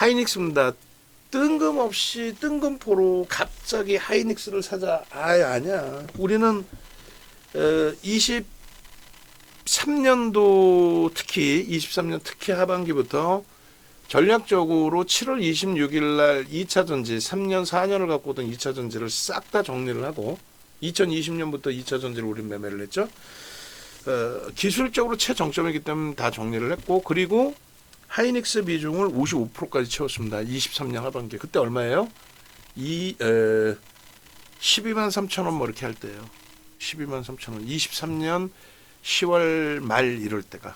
하이닉스입니다. 뜬금없이 뜬금포로 갑자기 하이닉스를 사자. 아니야. 우리는 23년도 특히 23년 특히 하반기부터 전략적으로 7월 26일 날 2차 전지 3년 4년을 갖고 오던 2차 전지를 싹 다 정리를 하고 2020년부터 2차 전지를 우린 매매를 했죠. 기술적으로 최정점이기 때문에 다 정리를 했고, 그리고 하이닉스 비중을 55%까지 채웠습니다. 23년 하반기. 그때 얼마예요? 12만 3천 원 뭐 이렇게 할 때예요. 12만 3천 원. 23년 10월 말 이럴 때가.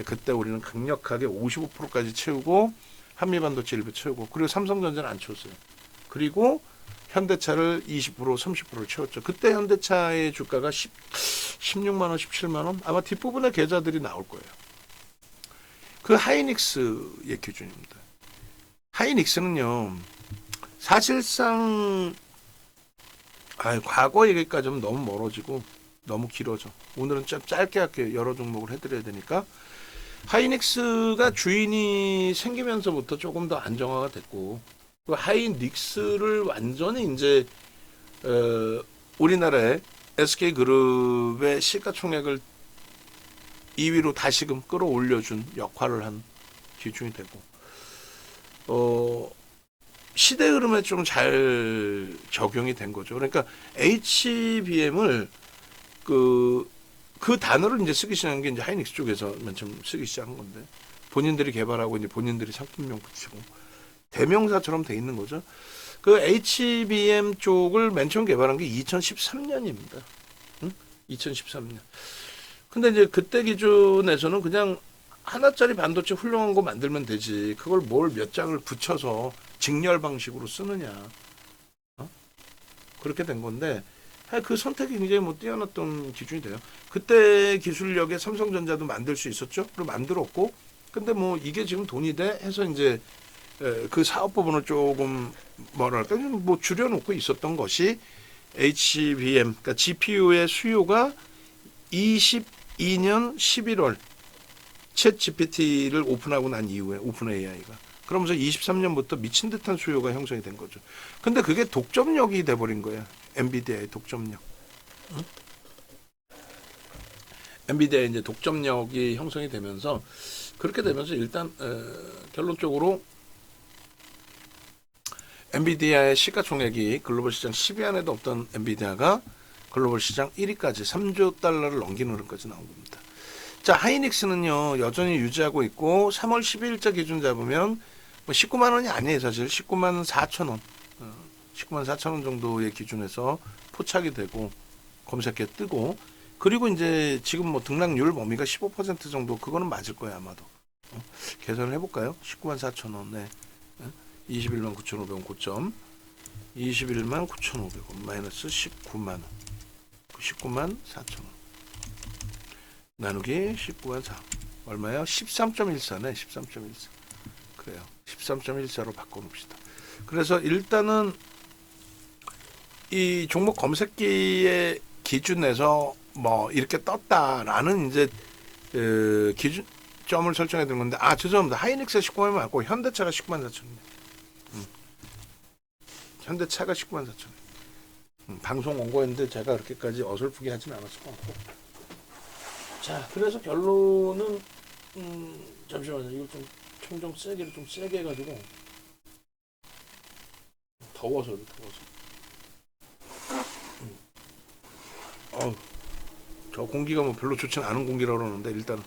그때 우리는 강력하게 55%까지 채우고 한미반도체 일부 채우고, 그리고 삼성전자는 안 채웠어요. 그리고 현대차를 20% 30%를 채웠죠. 그때 현대차의 주가가 16만 원 17만 원, 아마 뒷부분에 계좌들이 나올 거예요. 그 하이닉스의 기준입니다. 하이닉스는요, 사실상 과거 얘기까지는 너무 멀어지고 너무 길어져. 오늘은 좀 짧게 할게요. 여러 종목을 해드려야 되니까. 하이닉스가 주인이 생기면서부터 조금 더 안정화가 됐고, 그 하이닉스를 완전히 이제 우리나라의 SK그룹의 시가총액을 2위로 다시금 끌어올려준 역할을 한 기준이 되고, 시대 흐름에 좀 잘 적용이 된 거죠. 그러니까 HBM을 그 단어를 이제 쓰기 시작한 게 이제 하이닉스 쪽에서 맨 처음 쓰기 시작한 건데, 본인들이 개발하고 이제 본인들이 상품명 붙이고 대명사처럼 돼 있는 거죠. 그 HBM 쪽을 맨 처음 개발한 게 2013년입니다. 응? 2013년. 근데 이제 그때 기준에서는 그냥 하나짜리 반도체 훌륭한 거 만들면 되지, 그걸 뭘 몇 장을 붙여서 직렬 방식으로 쓰느냐. 그렇게 된 건데, 그 선택이 굉장히 뭐 뛰어났던 기준이 돼요. 그때 기술력에 삼성전자도 만들 수 있었죠. 그리고 만들었고, 근데 뭐 이게 지금 돈이 돼 해서 이제 그 사업 부분을 조금 뭐랄까 뭐 줄여놓고 있었던 것이 HBM, 그러니까 GPU의 수요가 22년 11월 챗 GPT를 오픈하고 난 이후에, 오픈 AI가 그러면서 23년부터 미친 듯한 수요가 형성이 된 거죠. 근데 그게 독점력이 돼버린 거예요. 엔비디아의 독점력. 응? 엔비디아의 이제 독점력이 형성이 되면서, 그렇게 되면서 일단 결론적으로 엔비디아의 시가총액이 글로벌 시장 10위 안에도 없던 엔비디아가 글로벌 시장 1위까지 3조 달러를 넘기는 흐름까지 나온 겁니다. 자, 하이닉스는요 여전히 유지하고 있고, 3월 12일자 기준 잡으면 뭐 19만 원이 아니에요. 사실 19만 4천 원 19만 4천 원 정도의 기준에서 포착이 되고 검색해 뜨고, 그리고 이제 지금 뭐 등락률 범위가 15% 정도, 그거는 맞을 거예요 아마도. 계산을 해볼까요? 19만 4천 원, 네. 21만 9,500원 고점, 21만 9,500원 마이너스 19만 원, 19만 4천 원 나누기 19만 4 얼마야? 13.14네. 13.14. 그래요. 13.14로 바꿔놓읍시다. 그래서 일단은 이 종목 검색기의 기준에서 뭐 이렇게 떴다라는 이제 기준점을 설정해 드는 건데, 죄송합니다. 하이닉스가 19만 맞고 현대차가 19만 4천입니다. 현대차가 19만 4천. 방송 온 거였는데 제가 그렇게까지 어설프게 하진 않았을 것 같고. 자, 그래서 결론은 잠시만요. 이거 좀 청정 세게를 좀 세게 해가지고, 더워서. 저 공기가 뭐 별로 좋지는 않은 공기라고 그러는데, 일단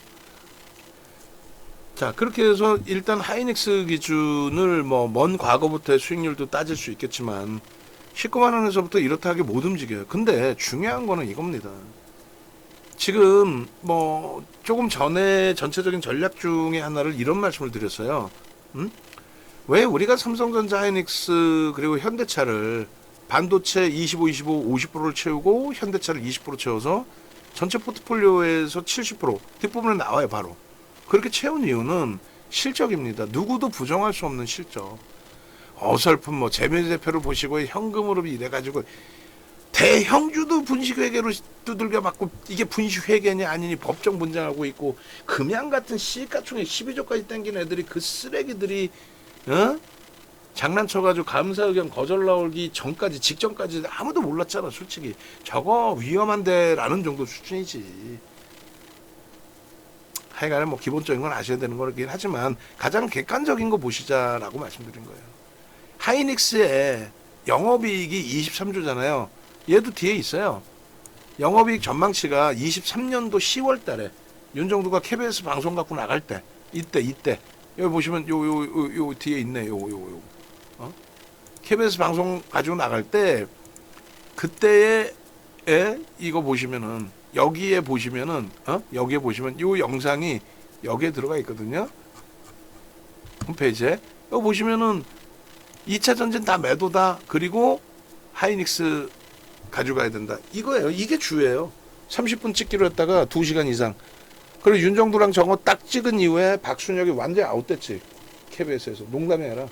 자, 그렇게 해서 일단 하이닉스 기준을 뭐 먼 과거부터의 수익률도 따질 수 있겠지만 19만 원에서부터 이렇다 하게 못 움직여요. 근데 중요한 거는 이겁니다. 지금 뭐 조금 전에 전체적인 전략 중에 하나를 이런 말씀을 드렸어요. 왜 우리가 삼성전자, 하이닉스 그리고 현대차를 반도체 25, 25, 50%를 채우고 현대차를 20% 채워서 전체 포트폴리오에서 70% 뒷부분에 나와요. 바로 그렇게 채운 이유는 실적입니다. 누구도 부정할 수 없는 실적. 어설픈 뭐 재무제표를 보시고 현금으로 이래가지고 대형주도 분식회계로 두들겨 맞고, 이게 분식회계냐 아니니 법정 분쟁하고 있고, 금양 같은 시가총액 12조까지 땡긴 애들이, 그 쓰레기들이 어? 장난쳐가지고 감사 의견 거절 나오기 전까지 직전까지 아무도 몰랐잖아 솔직히. 저거 위험한데라는 정도 수준이지. 하여간에 뭐 기본적인 건 아셔야 되는 거긴 하지만 가장 객관적인 거 보시자라고 말씀드린 거예요. 하이닉스의 영업이익이 23조잖아요. 얘도 뒤에 있어요. 영업이익 전망치가 23년도 10월 달에 윤정두가 KBS 방송 갖고 나갈 때 이때 여기 보시면 요 뒤에 있네. 요 KBS 방송 가지고 나갈 때 그때에 이거 보시면은 여기에 보시면은 여기에 보시면 요 영상이 여기에 들어가 있거든요. 홈페이지에 여기 보시면은 2차 전진 다 매도다. 그리고 하이닉스 가져가야 된다. 이거예요. 이게 주예요. 30분 찍기로 했다가 2시간 이상. 그리고 윤정두랑 저거 딱 찍은 이후에 박순혁이 완전히 아웃됐지. KBS에서. 농담이 아니라.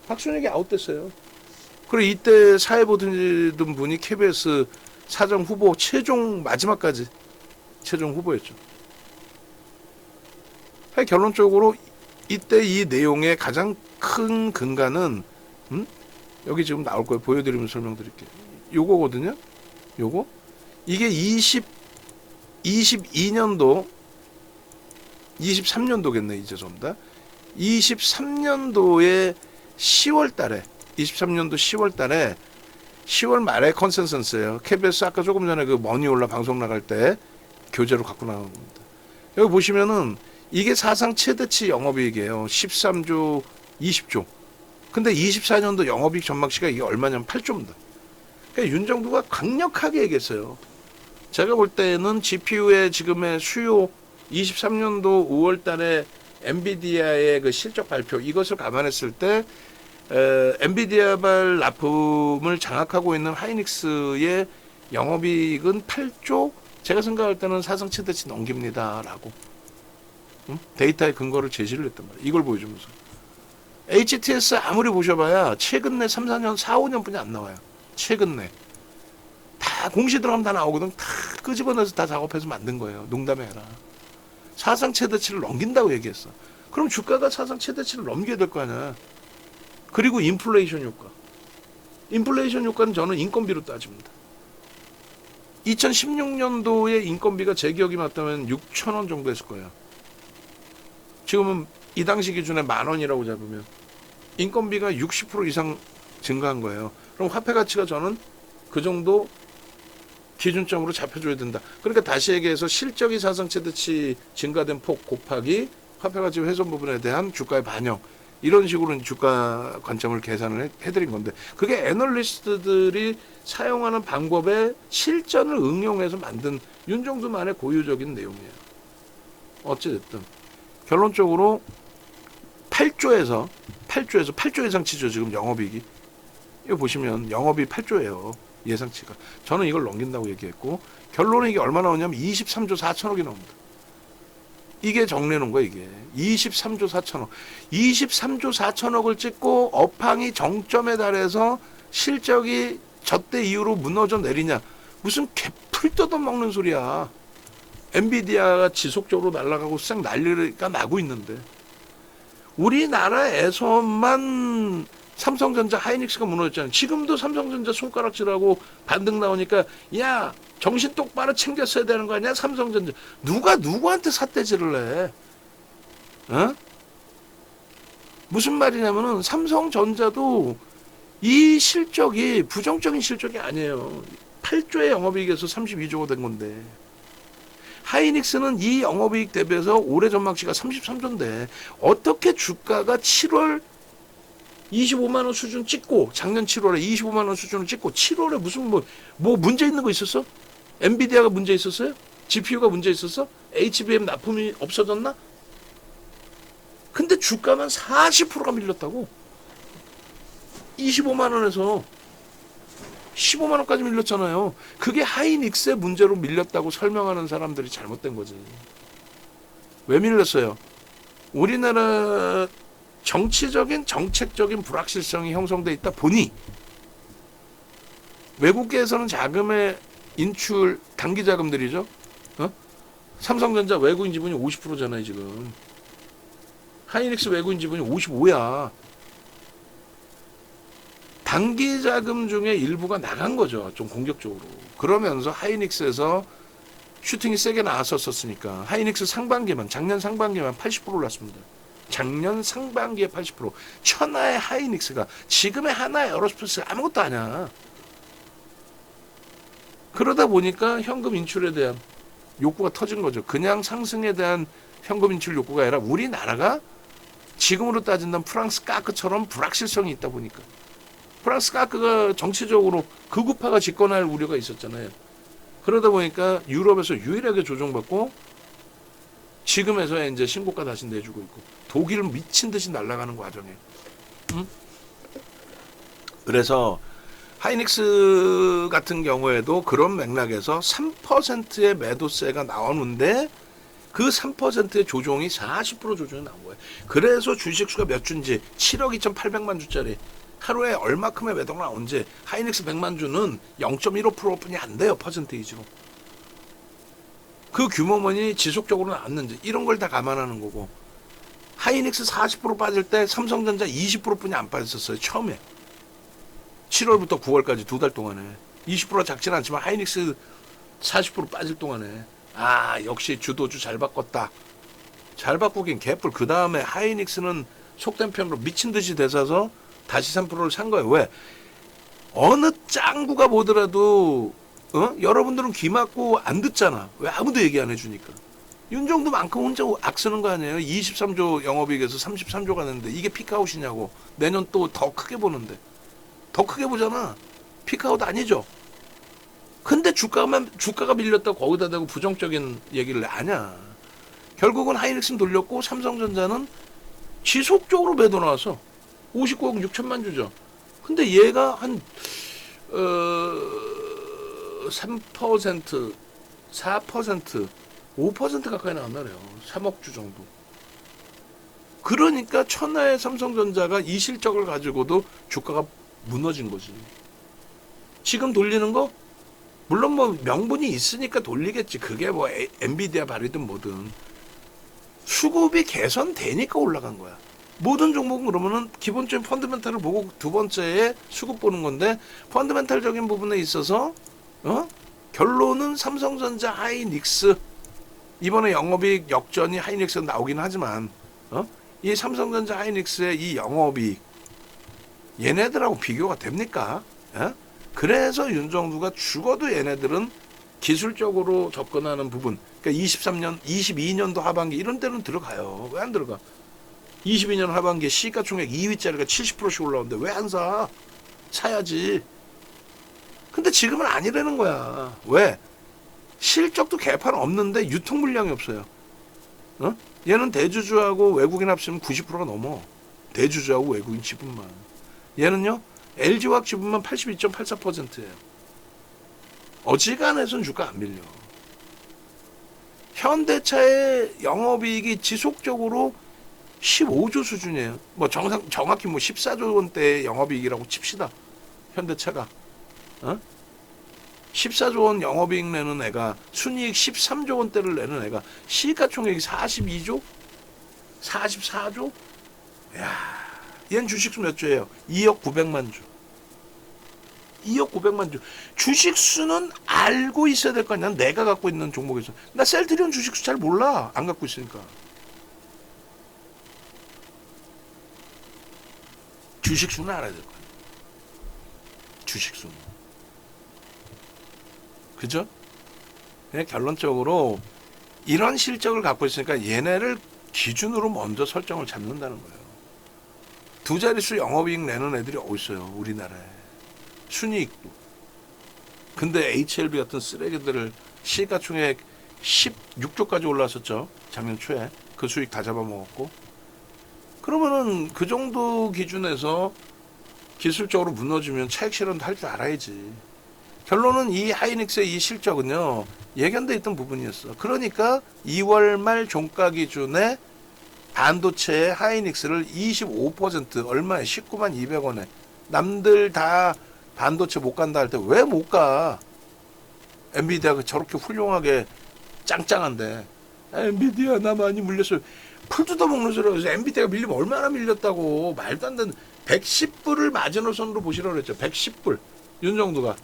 박순혁이 아웃됐어요. 그리고 이때 사회 보던 분이 KBS 사정 후보 최종 마지막까지 최종 후보였죠. 결론적으로 이때 이 내용의 가장 큰 근간은 여기 지금 나올 거예요. 보여드리면서 설명드릴게요. 요거거든요. 요거 이게 22년도 23년도겠네 이제 좀 더 23년도에 10월 달에 23년도 10월 달에 10월 말에 컨센서스예요. KBS 아까 조금 전에 그 머니올라 방송 나갈 때 교재로 갖고 나온 겁니다. 여기 보시면은 이게 사상 최대치 영업이익이에요. 13조 20조. 근데 24년도 영업이익 전망치가 이게 얼마냐면 8조입니다. 그러니까 윤정두가 강력하게 얘기했어요. 제가 볼 때는 GPU의 지금의 수요 23년도 5월 달에 엔비디아의 그 실적 발표 이것을 감안했을 때 엔비디아발 납품을 장악하고 있는 하이닉스의 영업이익은 8조 제가 생각할 때는 사상 최대치 넘깁니다라고 데이터의 근거를 제시를 했단 말이에요. 이걸 보여주면서 HTS 아무리 보셔봐야 최근 내 3, 4년, 4, 5년뿐이 안 나와요. 최근 내. 다 공시 들어가면 다 나오거든. 다 끄집어내서 다 작업해서 만든 거예요. 농담이 아니라. 사상 최대치를 넘긴다고 얘기했어. 그럼 주가가 사상 최대치를 넘겨야 될 거 아니야. 그리고 인플레이션 효과. 인플레이션 효과는 저는 인건비로 따집니다. 2016년도에 인건비가 제 기억이 맞다면 6,000원 정도 했을 거예요. 지금은 이 당시 기준에 10,000원이라고 잡으면 인건비가 60% 이상 증가한 거예요. 그럼 화폐 가치가 저는 그 정도 기준점으로 잡혀줘야 된다. 그러니까 다시 얘기해서 실적이 사상 최대치 증가된 폭 곱하기 화폐 가치 훼손 부분에 대한 주가의 반영. 이런 식으로 주가 관점을 계산을 해드린 건데 그게 애널리스트들이 사용하는 방법에 실전을 응용해서 만든 윤정두만의 고유적인 내용이에요. 어찌됐든 결론적으로 8조 예상치죠. 지금 영업이익이. 이거 보시면 영업이익 8조예요. 예상치가. 저는 이걸 넘긴다고 얘기했고 결론은 이게 얼마 나오냐면 23조 4천억이 나옵니다. 이게 정리하는 거야 이게. 23조 4천억. 23조 4천억을 찍고 업황이 정점에 달해서 실적이 저때 이후로 무너져 내리냐. 무슨 개풀 뜯어먹는 소리야. 엔비디아가 지속적으로 날아가고 쌩 난리가 나고 있는데 우리나라에서만 삼성전자 하이닉스가 무너졌잖아요. 지금도 삼성전자 손가락질하고 반등 나오니까 야 정신 똑바로 챙겼어야 되는 거 아니야 삼성전자. 누가 누구한테 삿대질을 해. 어? 무슨 말이냐면은 삼성전자도 이 실적이 부정적인 실적이 아니에요. 8조의 영업이익에서 32조가 된 건데 하이닉스는 이 영업이익 대비해서 올해 전망치가 33조인데 어떻게 주가가 7월 25만 원 수준 찍고 작년 7월에 25만 원 수준을 찍고 7월에 무슨 뭐 문제 있는 거 있었어? 엔비디아가 문제 있었어요? GPU가 문제 있었어? HBM 납품이 없어졌나? 근데 주가만 40%가 밀렸다고. 25만 원에서 15만 원까지 밀렸잖아요. 그게 하이닉스의 문제로 밀렸다고 설명하는 사람들이 잘못된 거지. 왜 밀렸어요? 우리나라 정치적인 정책적인 불확실성이 형성돼 있다 보니 외국계에서는 자금의 인출 단기 자금들이죠. 삼성전자 외국인 지분이 50%잖아요 지금. 하이닉스 외국인 지분이 55야. 단기 자금 중에 일부가 나간 거죠. 좀 공격적으로. 그러면서 하이닉스에서 슈팅이 세게 나왔었으니까 하이닉스 상반기만 작년 상반기만 80% 올랐습니다. 작년 상반기에 80%. 천하의 하이닉스가 지금의 하나의 에어로스페이스가 아무것도 아니야. 그러다 보니까 현금 인출에 대한 욕구가 터진 거죠. 그냥 상승에 대한 현금 인출 욕구가 아니라 우리나라가 지금으로 따진다면 프랑스 까크처럼 불확실성이 있다 보니까 프랑스 까크가 정치적으로 극우파가 집권할 우려가 있었잖아요. 그러다 보니까 유럽에서 유일하게 조정받고 지금에서야 이제 신고가 다시 내주고 있고 독일은 미친 듯이 날아가는 과정이에요. 응? 그래서 하이닉스 같은 경우에도 그런 맥락에서 3%의 매도세가 나오는데 그 3%의 조정이 40% 조정이 나온 거예요. 그래서 주식수가 몇 주인지 7억 2,800만 주짜리 하루에 얼마큼의 매도가 나온지 하이닉스 100만 주는 0.15%뿐이 안 돼요. 퍼센테이지로. 그 규모만이 지속적으로 나왔는지 이런 걸 다 감안하는 거고 하이닉스 40% 빠질 때 삼성전자 20%뿐이 안 빠졌었어요. 처음에. 7월부터 9월까지 두 달 동안에 20%가 작지는 않지만 하이닉스 40% 빠질 동안에 아 역시 주도주 잘 바꿨다. 잘 바꾸긴 개뿔. 그 다음에 하이닉스는 속된 편으로 미친 듯이 대사서 다시 3%를 산 거예요. 왜? 어느 짱구가 보더라도 여러분들은 귀 막고 안 듣잖아. 왜? 아무도 얘기 안 해주니까. 윤정도만큼 혼자 악 쓰는 거 아니에요. 23조 영업이익에서 33조가 됐는데 이게 피크아웃이냐고. 내년 또 더 크게 보는데. 더 크게 보잖아. 피크아웃 아니죠. 근데 주가가 밀렸다고 거기다 대고 부정적인 얘기를 아냐. 결국은 하이닉스는 돌렸고 삼성전자는 지속적으로 매도 나와서 59억 6천만 주죠. 근데 얘가 한 3%, 4%, 5% 가까이 나왔나 그래요. 3억 주 정도. 그러니까 천하의 삼성전자가 이 실적을 가지고도 주가가 무너진 거지. 지금 돌리는 거 물론 뭐 명분이 있으니까 돌리겠지. 그게 뭐 엔비디아 발휘든 뭐든 수급이 개선되니까 올라간 거야. 모든 종목은 그러면은 기본적인 펀드멘탈을 보고 두 번째에 수급 보는 건데 펀드멘탈적인 부분에 있어서 결론은 삼성전자 하이닉스 이번에 영업이익 역전이 하이닉스 나오긴 하지만 이 삼성전자 하이닉스의 이 영업이익 얘네들하고 비교가 됩니까? 그래서 윤정두가 죽어도 얘네들은 기술적으로 접근하는 부분 그러니까 23년, 22년도 하반기 이런 데는 들어가요. 왜 안 들어가? 22년 하반기에 시가총액 2위짜리가 70%씩 올라오는데 왜 안 사? 사야지. 근데 지금은 아니라는 거야. 왜? 실적도 개판 없는데 유통 물량이 없어요. 얘는 대주주하고 외국인 합치면 90%가 넘어. 대주주하고 외국인 지분만. 얘는요. LG화학 지분만 82.84%예요. 어지간해선 주가 안 밀려. 현대차의 영업이익이 지속적으로 15조 수준이에요. 뭐 정확히 뭐 14조 원대의 영업이익이라고 칩시다. 현대차가 14조 원 영업이익 내는 애가 순이익 13조 원대를 내는 애가 시가총액이 42조? 44조? 야, 얘는 주식수 몇 조예요? 2억 900만 주. 2억 900만 주. 주식수는 알고 있어야 될 거 아니야. 내가 갖고 있는 종목에서. 나 셀트리온 주식수 잘 몰라. 안 갖고 있으니까. 주식수는 알아야 될 거야. 주식수는. 그죠? 그냥 결론적으로 이런 실적을 갖고 있으니까 얘네를 기준으로 먼저 설정을 잡는다는 거예요. 두 자릿수 영업이익 내는 애들이 어디 있어요. 우리나라에. 순이익도. 근데 HLB 같은 쓰레기들을 시가총액 16조까지 올라왔었죠. 작년 초에. 그 수익 다 잡아먹었고. 그러면은 그 정도 기준에서 기술적으로 무너지면 차익 실현도 할 줄 알아야지. 결론은 이 하이닉스의 이 실적은요. 예견돼 있던 부분이었어. 그러니까 2월 말 종가 기준에 반도체의 하이닉스를 25% 얼마에 19만 200원에 남들 다 반도체 못 간다 할 때 왜 못 가? 엔비디아가 저렇게 훌륭하게 짱짱한데 엔비디아 나 많이 물렸어요. 풀 뜯어먹는 소리가 그래서 엔비디아가 밀리면 얼마나 밀렸다고. 말도 안 되는 110불을 마지노선으로 보시라고 그랬죠. 110불. 윤정두가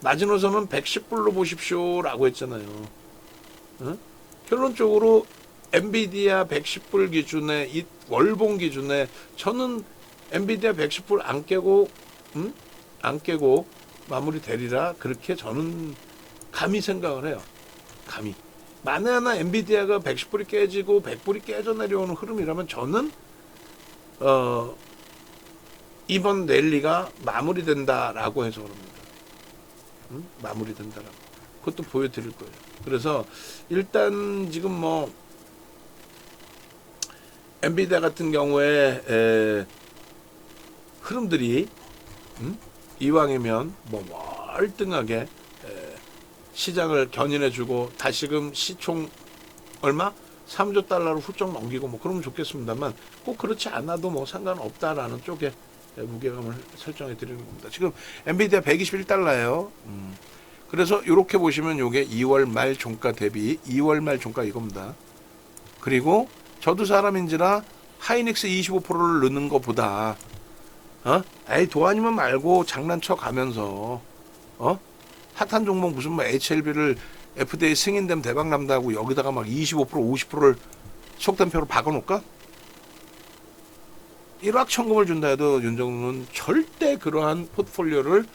마지노선은 110불로 보십시오라고 했잖아요. 어? 결론적으로 엔비디아 110불 기준에 이 월봉 기준에 저는 엔비디아 110불 안 깨고 마무리 되리라 그렇게 저는 감히 생각을 해요. 감히. 만에 하나 엔비디아가 110불이 깨지고 100불이 깨져 내려오는 흐름이라면 저는 이번 랠리가 마무리된다라고 해서 그럽니다. 마무리된다라고. 그것도 보여드릴 거예요. 그래서 일단 지금 뭐 엔비디아 같은 경우에 흐름들이 이왕이면 뭐 월등하게 시장을 견인해주고 다시금 시총 얼마? 3조 달러를 훌쩍 넘기고 뭐 그러면 좋겠습니다만 꼭 그렇지 않아도 뭐 상관없다라는 쪽에 무게감을 설정해 드리는 겁니다. 지금 엔비디아 121달러예요. 그래서 이렇게 보시면 이게 2월 말 종가 대비 2월 말 종가 이겁니다. 그리고 저도 사람인지라 하이닉스 25%를 넣는 것보다 에이 도안이면 말고 장난쳐 가면서 핫한 종목 무슨 뭐 HLB를 FDA 승인되면 대박 남다고 여기다가 막 25% 50%를 속단표로 박아놓을까? 일확천금을 준다 해도 윤정우는 절대 그러한 포트폴리오를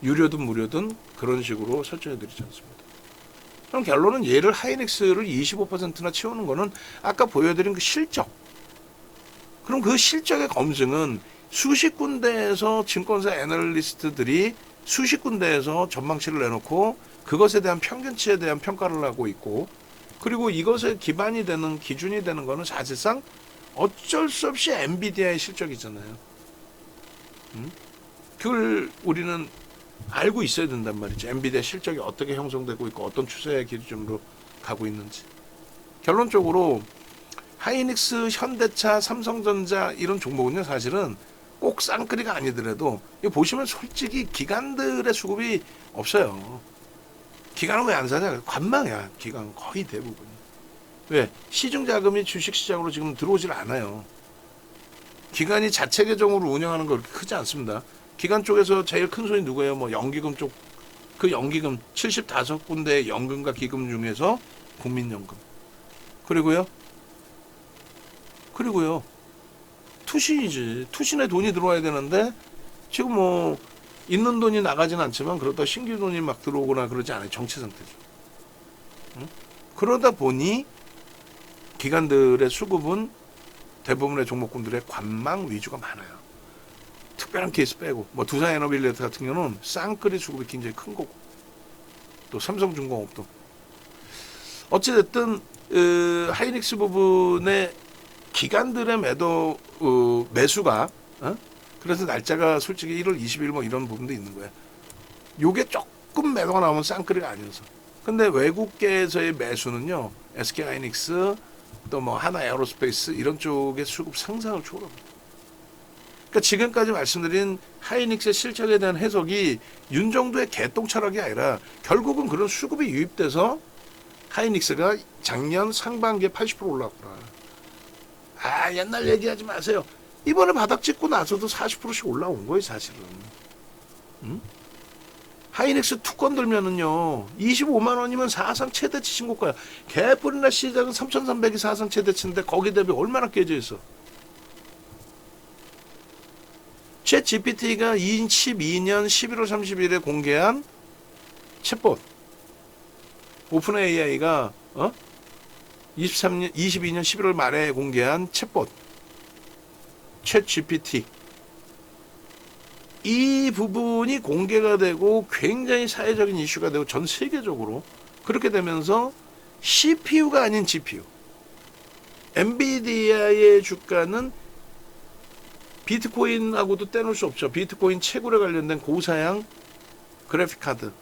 유료든 무료든 그런 식으로 설정해 드리지 않습니다. 그럼 결론은 얘를 하이닉스를 25%나 채우는 거는 아까 보여드린 그 실적. 그럼 그 실적의 검증은 수십 군데에서 증권사 애널리스트들이 수십 군데에서 전망치를 내놓고 그것에 대한 평균치에 대한 평가를 하고 있고, 그리고 이것에 기반이 되는 기준이 되는 거는 사실상 어쩔 수 없이 엔비디아의 실적이잖아요. 그걸 우리는 알고 있어야 된단 말이죠. 엔비디아 실적이 어떻게 형성되고 있고 어떤 추세의 기준으로 가고 있는지. 결론적으로 하이닉스, 현대차, 삼성전자 이런 종목은요 사실은 꼭 쌍끌이가 아니더라도 이거 보시면 솔직히 기관들의 수급이 없어요. 기관은 왜 안 사냐? 관망이야. 기관 거의 대부분. 왜? 시중 자금이 주식시장으로 지금 들어오질 않아요. 기관이 자체 계정으로 운영하는 거 그렇게 크지 않습니다. 기관 쪽에서 제일 큰 손이 누구예요? 뭐 연기금 쪽. 그 연기금 75군데 연금과 기금 중에서 국민연금. 그리고요. 투신이지. 투신에 돈이 들어와야 되는데 지금 뭐 있는 돈이 나가진 않지만 그러다 신규 돈이 막 들어오거나 그러지 않아요. 정체 상태죠. 그러다 보니 기관들의 수급은 대부분의 종목군들의 관망 위주가 많아요. 특별한 케이스 빼고 뭐 두산에너빌리티 같은 경우는 쌍끌이 수급이 굉장히 큰 거고 또 삼성중공업도 어찌됐든 하이닉스 부분의 기관들의 매수가 그래서 날짜가 솔직히 1월 20일 뭐 이런 부분도 있는 거야. 요게 조금 매도가 나오면 쌍끌이가 아니어서. 근데 외국계에서의 매수는요, SK 하이닉스 또 뭐 하나 에어로스페이스 이런 쪽의 수급 상상을 초월합니다. 그러니까 지금까지 말씀드린 하이닉스의 실적에 대한 해석이 윤정도의 개똥 철학이 아니라 결국은 그런 수급이 유입돼서 하이닉스가 작년 상반기에 80% 올랐구나. 아, 옛날 얘기하지 마세요. 이번에 바닥 찍고 나서도 40%씩 올라온 거예요, 사실은. 하이닉스 투건 들면은요, 25만 원이면 사상 최대치 신고가야. 개뿔이나 시작은 3,300이 사상 최대치인데 거기 대비 얼마나 깨져 있어. 챗 GPT가 2012년 11월 30일에 공개한 챗봇. 오픈 AI가 22년 11월 말에 공개한 챗봇. 챗 GPT. 이 부분이 공개가 되고 굉장히 사회적인 이슈가 되고 전 세계적으로 그렇게 되면서 CPU가 아닌 GPU. 엔비디아의 주가는 비트코인하고도 떼놓을 수 없죠. 비트코인 채굴에 관련된 고사양 그래픽 카드.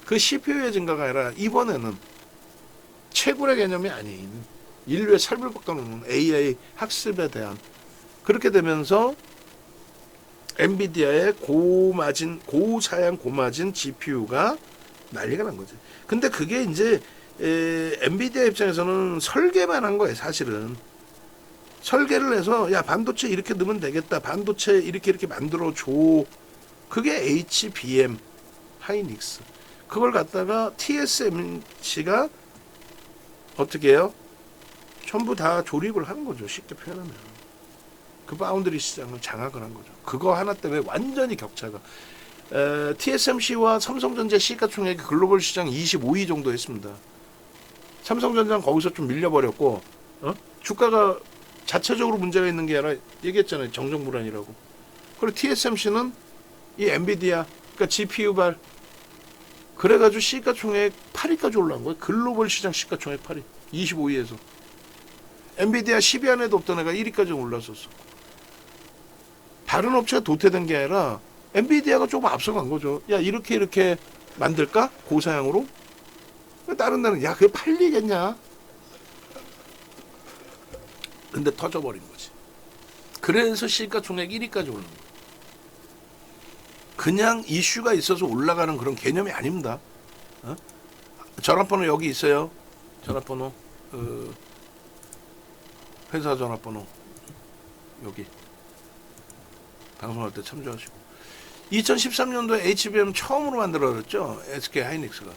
그 CPU의 증가가 아니라 이번에는 채굴의 개념이 아닌 인류의 삶을 바꿔놓는 AI 학습에 대한 그렇게 되면서 엔비디아의 고사양 고마진 GPU가 난리가 난 거지. 근데 그게 이제 엔비디아 입장에서는 설계만 한 거예요, 사실은. 설계를 해서 야 반도체 이렇게 넣으면 되겠다. 반도체 이렇게 만들어 줘. 그게 HBM 하이닉스. 그걸 갖다가 TSMC가 어떻게 해요? 전부 다 조립을 하는 거죠. 쉽게 표현하면. 그 바운드리 시장을 장악을 한 거죠. 그거 하나 때문에 완전히 격차가. TSMC와 삼성전자 시가총액이 글로벌 시장 25위 정도 했습니다. 삼성전자는 거기서 좀 밀려버렸고, 주가가 자체적으로 문제가 있는 게 아니라 얘기했잖아요. 정정 불안이라고. 그리고 TSMC는 이 엔비디아, 그러니까 GPU발, 그래가지고 시가총액 8위까지 올라온 거예요. 글로벌 시장 시가총액 8위. 25위에서. 엔비디아 10위 안에도 없던 애가 1위까지 올랐었어. 다른 업체가 도태된 게 아니라 엔비디아가 조금 앞서간 거죠. 야, 이렇게 만들까? 고사양으로? 다른 데는 야, 그게 팔리겠냐? 근데 터져버린 거지. 그래서 시가총액 1위까지 오른 거예요. 그냥 이슈가 있어서 올라가는 그런 개념이 아닙니다. 전화번호 여기 있어요. 전화번호. 회사 전화번호. 여기. 방송할 때 참조하시고. 2013년도에 HBM 처음으로 만들어졌죠. SK 하이닉스가.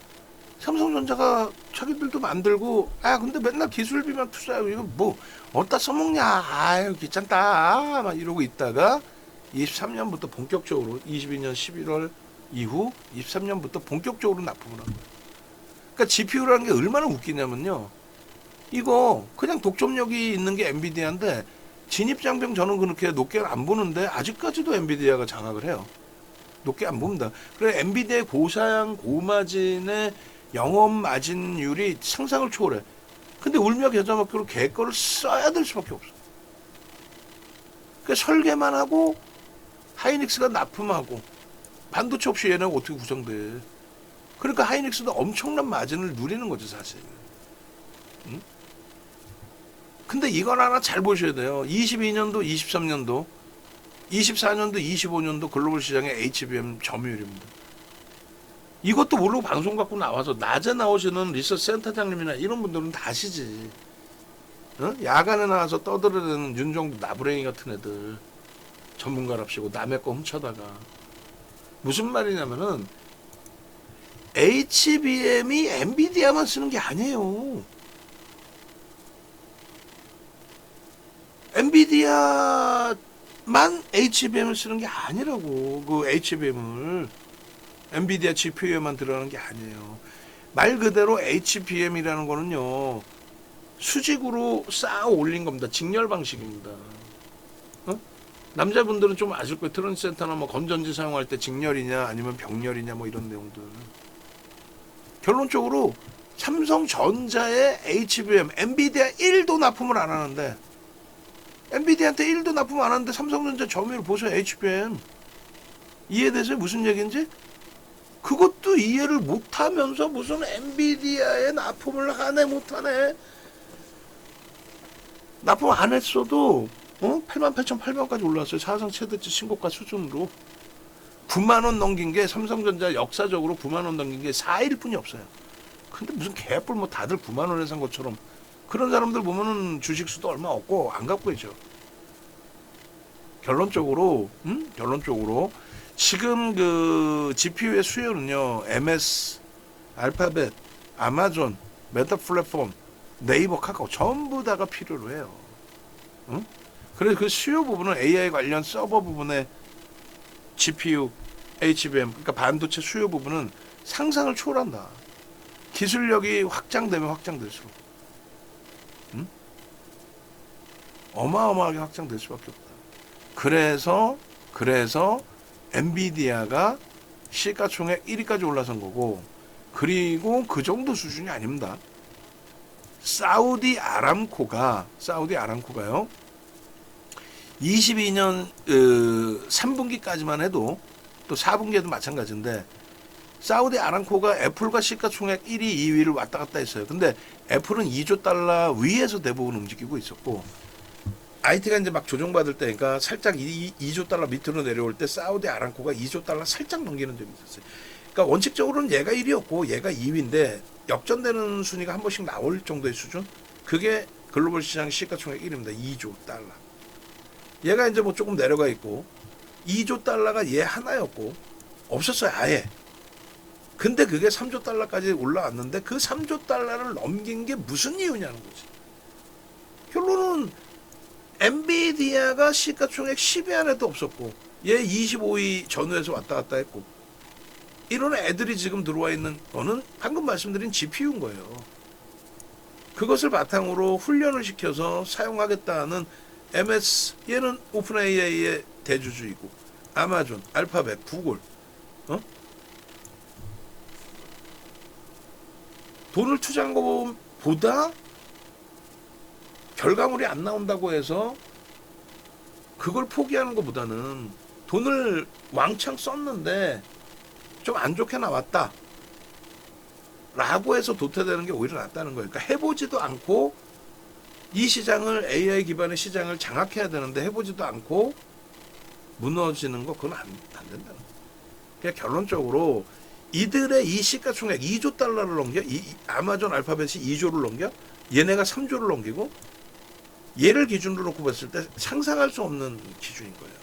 삼성전자가 자기들도 만들고, 근데 맨날 기술비만 투자하고, 이거 뭐, 어디다 써먹냐. 아유, 귀찮다. 막 이러고 있다가, 23년부터 본격적으로, 22년 11월 이후, 23년부터 본격적으로 납품을 한 거예요. 그러니까 GPU라는 게 얼마나 웃기냐면요. 이거, 그냥 독점력이 있는 게 엔비디아인데, 진입장벽 저는 그렇게 높게 안 보는데, 아직까지도 엔비디아가 장악을 해요. 높게 안 봅니다. 그래 엔비디아의 고사양 고마진의 영업 마진율이 상상을 초월해. 근데 울며 겨자 먹기로 걔 거를 써야 될 수밖에 없어. 그 설계만 하고 하이닉스가 납품하고 반도체 없이 얘네가 어떻게 구성돼. 그러니까 하이닉스도 엄청난 마진을 누리는 거죠 사실. 응? 근데 이건 하나 잘 보셔야 돼요. 22년도 23년도 24년도, 25년도 글로벌 시장의 HBM 점유율입니다. 이것도 모르고 방송 갖고 나와서 낮에 나오시는 리서치 센터장님이나 이런 분들은 다 아시지. 야간에 나와서 떠들어대는 윤정도 나부랭이 같은 애들 전문가랍시고 남의 거 훔쳐다가 무슨 말이냐면은 HBM이 엔비디아만 쓰는 게 아니에요. 엔비디아만 HBM을 쓰는 게 아니라고. 그 HBM을 엔비디아 GPU에만 들어가는 게 아니에요. 말 그대로 HBM이라는 거는요 수직으로 쌓아 올린 겁니다. 직렬 방식입니다. 남자분들은 좀 아실 거예요. 트랜스센터나 뭐 건전지 사용할 때 직렬이냐 아니면 병렬이냐 뭐 이런 내용들. 결론적으로 삼성전자의 HBM, 엔비디아 1도 납품을 안 하는데 엔비디아한테 1도 납품 안 하는데 삼성전자 점유율 보세요. HBM. 이해되세요? 무슨 얘기인지? 그것도 이해를 못하면서 무슨 엔비디아에 납품을 하네 못하네. 납품 안 했어도 88,800원까지 올랐어요. 사상 최대치 신고가 수준으로. 9만원 넘긴 게 삼성전자 역사적으로 9만원 넘긴 게 4일 뿐이 없어요. 근데 무슨 개뿔 뭐 다들 9만원에 산 것처럼 그런 사람들 보면은 주식수도 얼마 없고 안 갖고 있죠. 결론적으로 지금 그 GPU의 수요는요, MS, 알파벳, 아마존, 메타 플랫폼, 네이버, 카카오 전부 다가 필요로 해요. 그래서 그 수요 부분은 AI 관련 서버 부분의 GPU, HBM, 그러니까 반도체 수요 부분은 상상을 초월한다. 기술력이 확장되면 확장될수록 어마어마하게 확장될 수밖에 없다. 그래서 엔비디아가 시가총액 1위까지 올라선 거고, 그리고 그 정도 수준이 아닙니다. 사우디 아람코가요 22년 3분기까지만 해도 또 4분기에도 마찬가지인데, 사우디 아람코가 애플과 시가총액 1위, 2위를 왔다 갔다 했어요. 근데 애플은 2조 달러 위에서 대부분 움직이고 있었고, IT가 이제 막 조정받을 때니까 살짝 2조 달러 밑으로 내려올 때 사우디 아람코가 2조 달러 살짝 넘기는 적이 있었어요. 그러니까 원칙적으로는 얘가 1위였고 얘가 2위인데 역전되는 순위가 한 번씩 나올 정도의 수준? 그게 글로벌 시장 시가총액 1위입니다. 2조 달러. 얘가 이제 뭐 조금 내려가 있고 2조 달러가 얘 하나였고 없었어요 아예. 근데 그게 3조 달러까지 올라왔는데 그 3조 달러를 넘긴 게 무슨 이유냐는 거지. 결론은 엔비디아가 시가총액 10위 안에도 없었고 얘 25위 전후에서 왔다 갔다 했고 이런 애들이 지금 들어와 있는 거는 방금 말씀드린 GPU인 거예요. 그것을 바탕으로 훈련을 시켜서 사용하겠다는 MS, 얘는 오픈 AI의 대주주이고 아마존, 알파벳, 구글, 돈을 투자한 것보다 결과물이 안 나온다고 해서 그걸 포기하는 것보다는 돈을 왕창 썼는데 좀 안 좋게 나왔다 라고 해서 도태되는 게 오히려 낫다는 거예요. 그러니까 해보지도 않고 이 시장을 AI 기반의 시장을 장악해야 되는데 해보지도 않고 무너지는 거 그건 안 된다는 거예요. 그냥 결론적으로 이들의 이 시가총액 2조 달러를 넘겨 이 아마존 알파벳이 2조를 넘겨 얘네가 3조를 넘기고 얘를 기준으로 놓고 봤을 때 상상할 수 없는 기준인 거예요.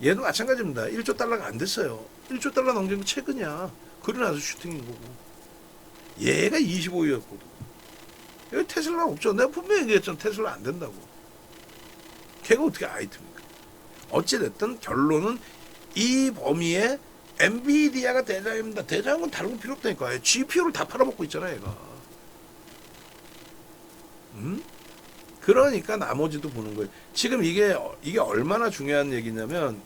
얘도 마찬가지입니다. 1조 달러가 안 됐어요. 1조 달러 넘긴 거 최근이야. 그러고 나서 슈팅인 거고. 얘가 25위였거든. 여기 테슬라 없죠. 내가 분명히 얘기했잖아. 테슬라 안 된다고. 걔가 어떻게 아이템입니까? 어찌됐든 결론은 이 범위에 엔비디아가 대장입니다. 대장은 건 다른 건 필요 없다니까. GPU를 다 팔아먹고 있잖아, 얘가. 그러니까 나머지도 보는 거예요. 지금 이게 얼마나 중요한 얘기냐면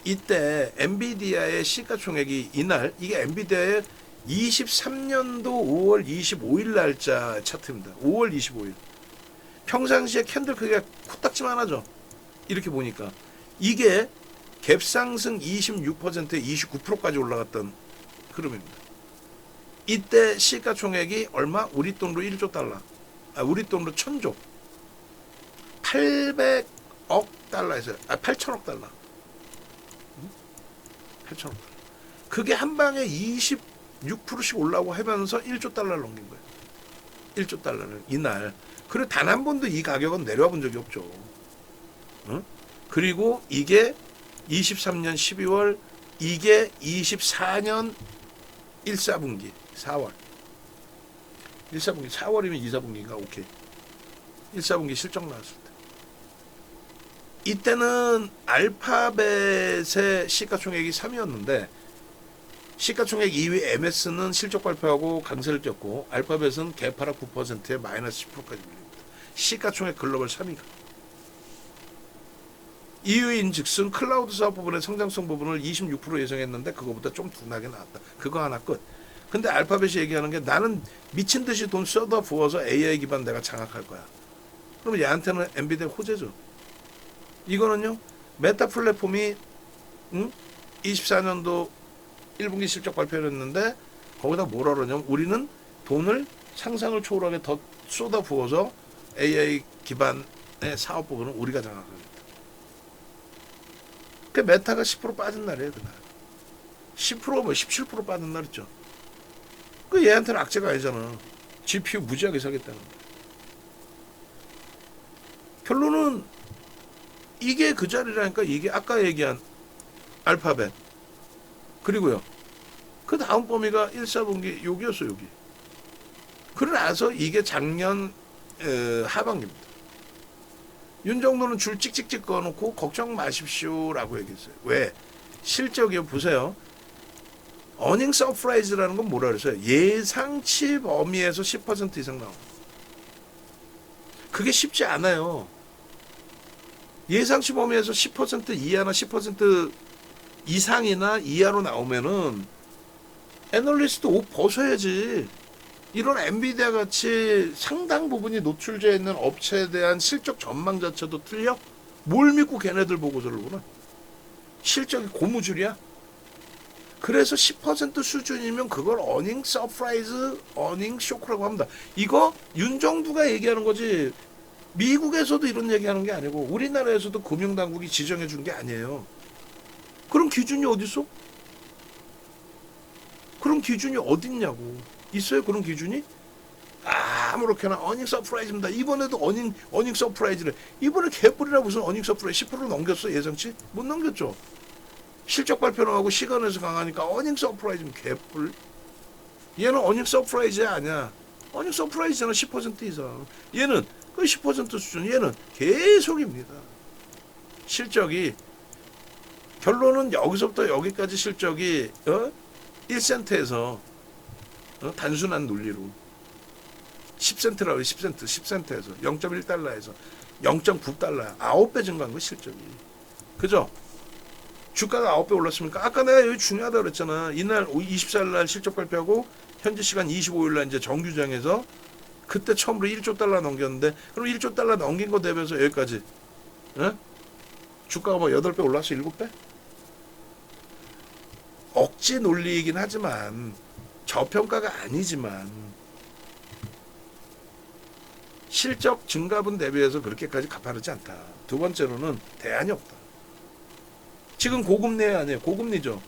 이때 엔비디아의 시가총액이 이날 이게 엔비디아의 23년도 5월 25일 날짜 차트입니다. 5월 25일. 평상시에 캔들 크기가 코딱지만 하죠. 이렇게 보니까 이게 갭상승 26%에 29%까지 올라갔던 흐름입니다. 이때 시가총액이 얼마? 우리 돈으로 1조 달러. 우리 돈으로 1000조. 800억 달러에서 8천억 달러. 8천억 달러. 그게 한 방에 26%씩 올라오고 하면서 1조 달러를 넘긴 거예요. 1조 달러를 이날. 그리고 단 한 번도 이 가격은 내려와 본 적이 없죠. 그리고 이게 23년 12월, 이게 24년 1사분기 4월. 1사분기 4월이면 2사분기인가? 오케이. 1사분기 실적 나왔을 때. 이때는 알파벳의 시가총액이 3위였는데 시가총액 2위 MS는 실적 발표하고 강세를 띄었고 알파벳은 개파락 9%에 마이너스 10%까지 밀립니다. 시가총액 글로벌 3위가. 이유인 즉슨 클라우드 사업 부분의 성장성 부분을 26% 예상했는데 그거보다 좀 둔하게 나왔다. 그거 하나 끝. 근데 알파벳이 얘기하는 게 나는 미친 듯이 돈 쏟아 부어서 AI 기반 내가 장악할 거야. 그러면 얘한테는 엔비디아 호재죠. 이거는요. 메타 플랫폼이 24년도 1분기 실적 발표를 했는데 거기다 뭐라 그러냐면 우리는 돈을 상상을 초월하게 더 쏟아 부어서 AI 기반의 사업 부분은 우리가 장악하겠다. 그 메타가 10% 빠진 날이에요. 그날. 10%뭐 17% 빠진 날 있죠. 그 얘한테는 악재가 아니잖아. GPU 무지하게 사겠다는 거. 결론은 이게 그 자리라니까. 이게 아까 얘기한 알파벳. 그리고요. 그 다음 범위가 1사분기 여기였어. 여기. 그러고 나서 이게 작년 하반기입니다. 윤 정도는 줄 찍찍찍 꺼놓고 걱정 마십시오라고 얘기했어요. 왜? 실적이요. 보세요. 어닝 서프라이즈라는 건 뭐라 그랬어요? 예상치 범위에서 10% 이상 나옵니다. 그게 쉽지 않아요. 예상치 범위에서 10% 이하나 10% 이상이나 이하로 나오면은 애널리스트 옷 벗어야지. 이런 엔비디아 같이 상당 부분이 노출되어 있는 업체에 대한 실적 전망 자체도 틀려? 뭘 믿고 걔네들 보고서를 보나? 실적이 고무줄이야? 그래서 10% 수준이면 그걸 어닝 서프라이즈, 어닝 쇼크라고 합니다. 이거 윤정부가 얘기하는 거지. 미국에서도 이런 얘기하는 게 아니고 우리나라에서도 금융당국이 지정해 준 게 아니에요. 그럼 기준이 어디 있어? 그럼 기준이 어디 있냐고. 있어요 그런 기준이? 아무렇게나 어닝 서프라이즈입니다. 이번에도 어닝 서프라이즈래. 이번에 개뿔이라 무슨 어닝 서프라이즈 10% 넘겼어 예상치? 못 넘겼죠. 실적 발표 나오고 시간에서 강하니까 어닝 서프라이즈는 개뿔. 얘는 어닝 서프라이즈 아니야. 어닝 서프라이즈는 10% 이상. 얘는 그 10% 수준. 얘는 계속입니다. 실적이 결론은 여기서부터 여기까지 실적이 1센트에서 단순한 논리로 10센트라고 10센트에서 0.1달러에서 0.9달러 9배 증가한 거 실적이. 그죠? 주가가 9배 올랐습니까? 아까 내가 여기 중요하다고 그랬잖아. 이날 24일 날 실적 발표하고 현지 시간 25일 날 이제 정규장에서 그때 처음으로 1조 달러 넘겼는데 그럼 1조 달러 넘긴 거 대비해서 여기까지 주가가 뭐 8배 올랐어? 7배? 억지 논리이긴 하지만 저평가가 아니지만 실적 증가분 대비해서 그렇게까지 가파르지 않다. 두 번째로는 대안이 없다. 지금 고금리 아니에요. 고금리죠.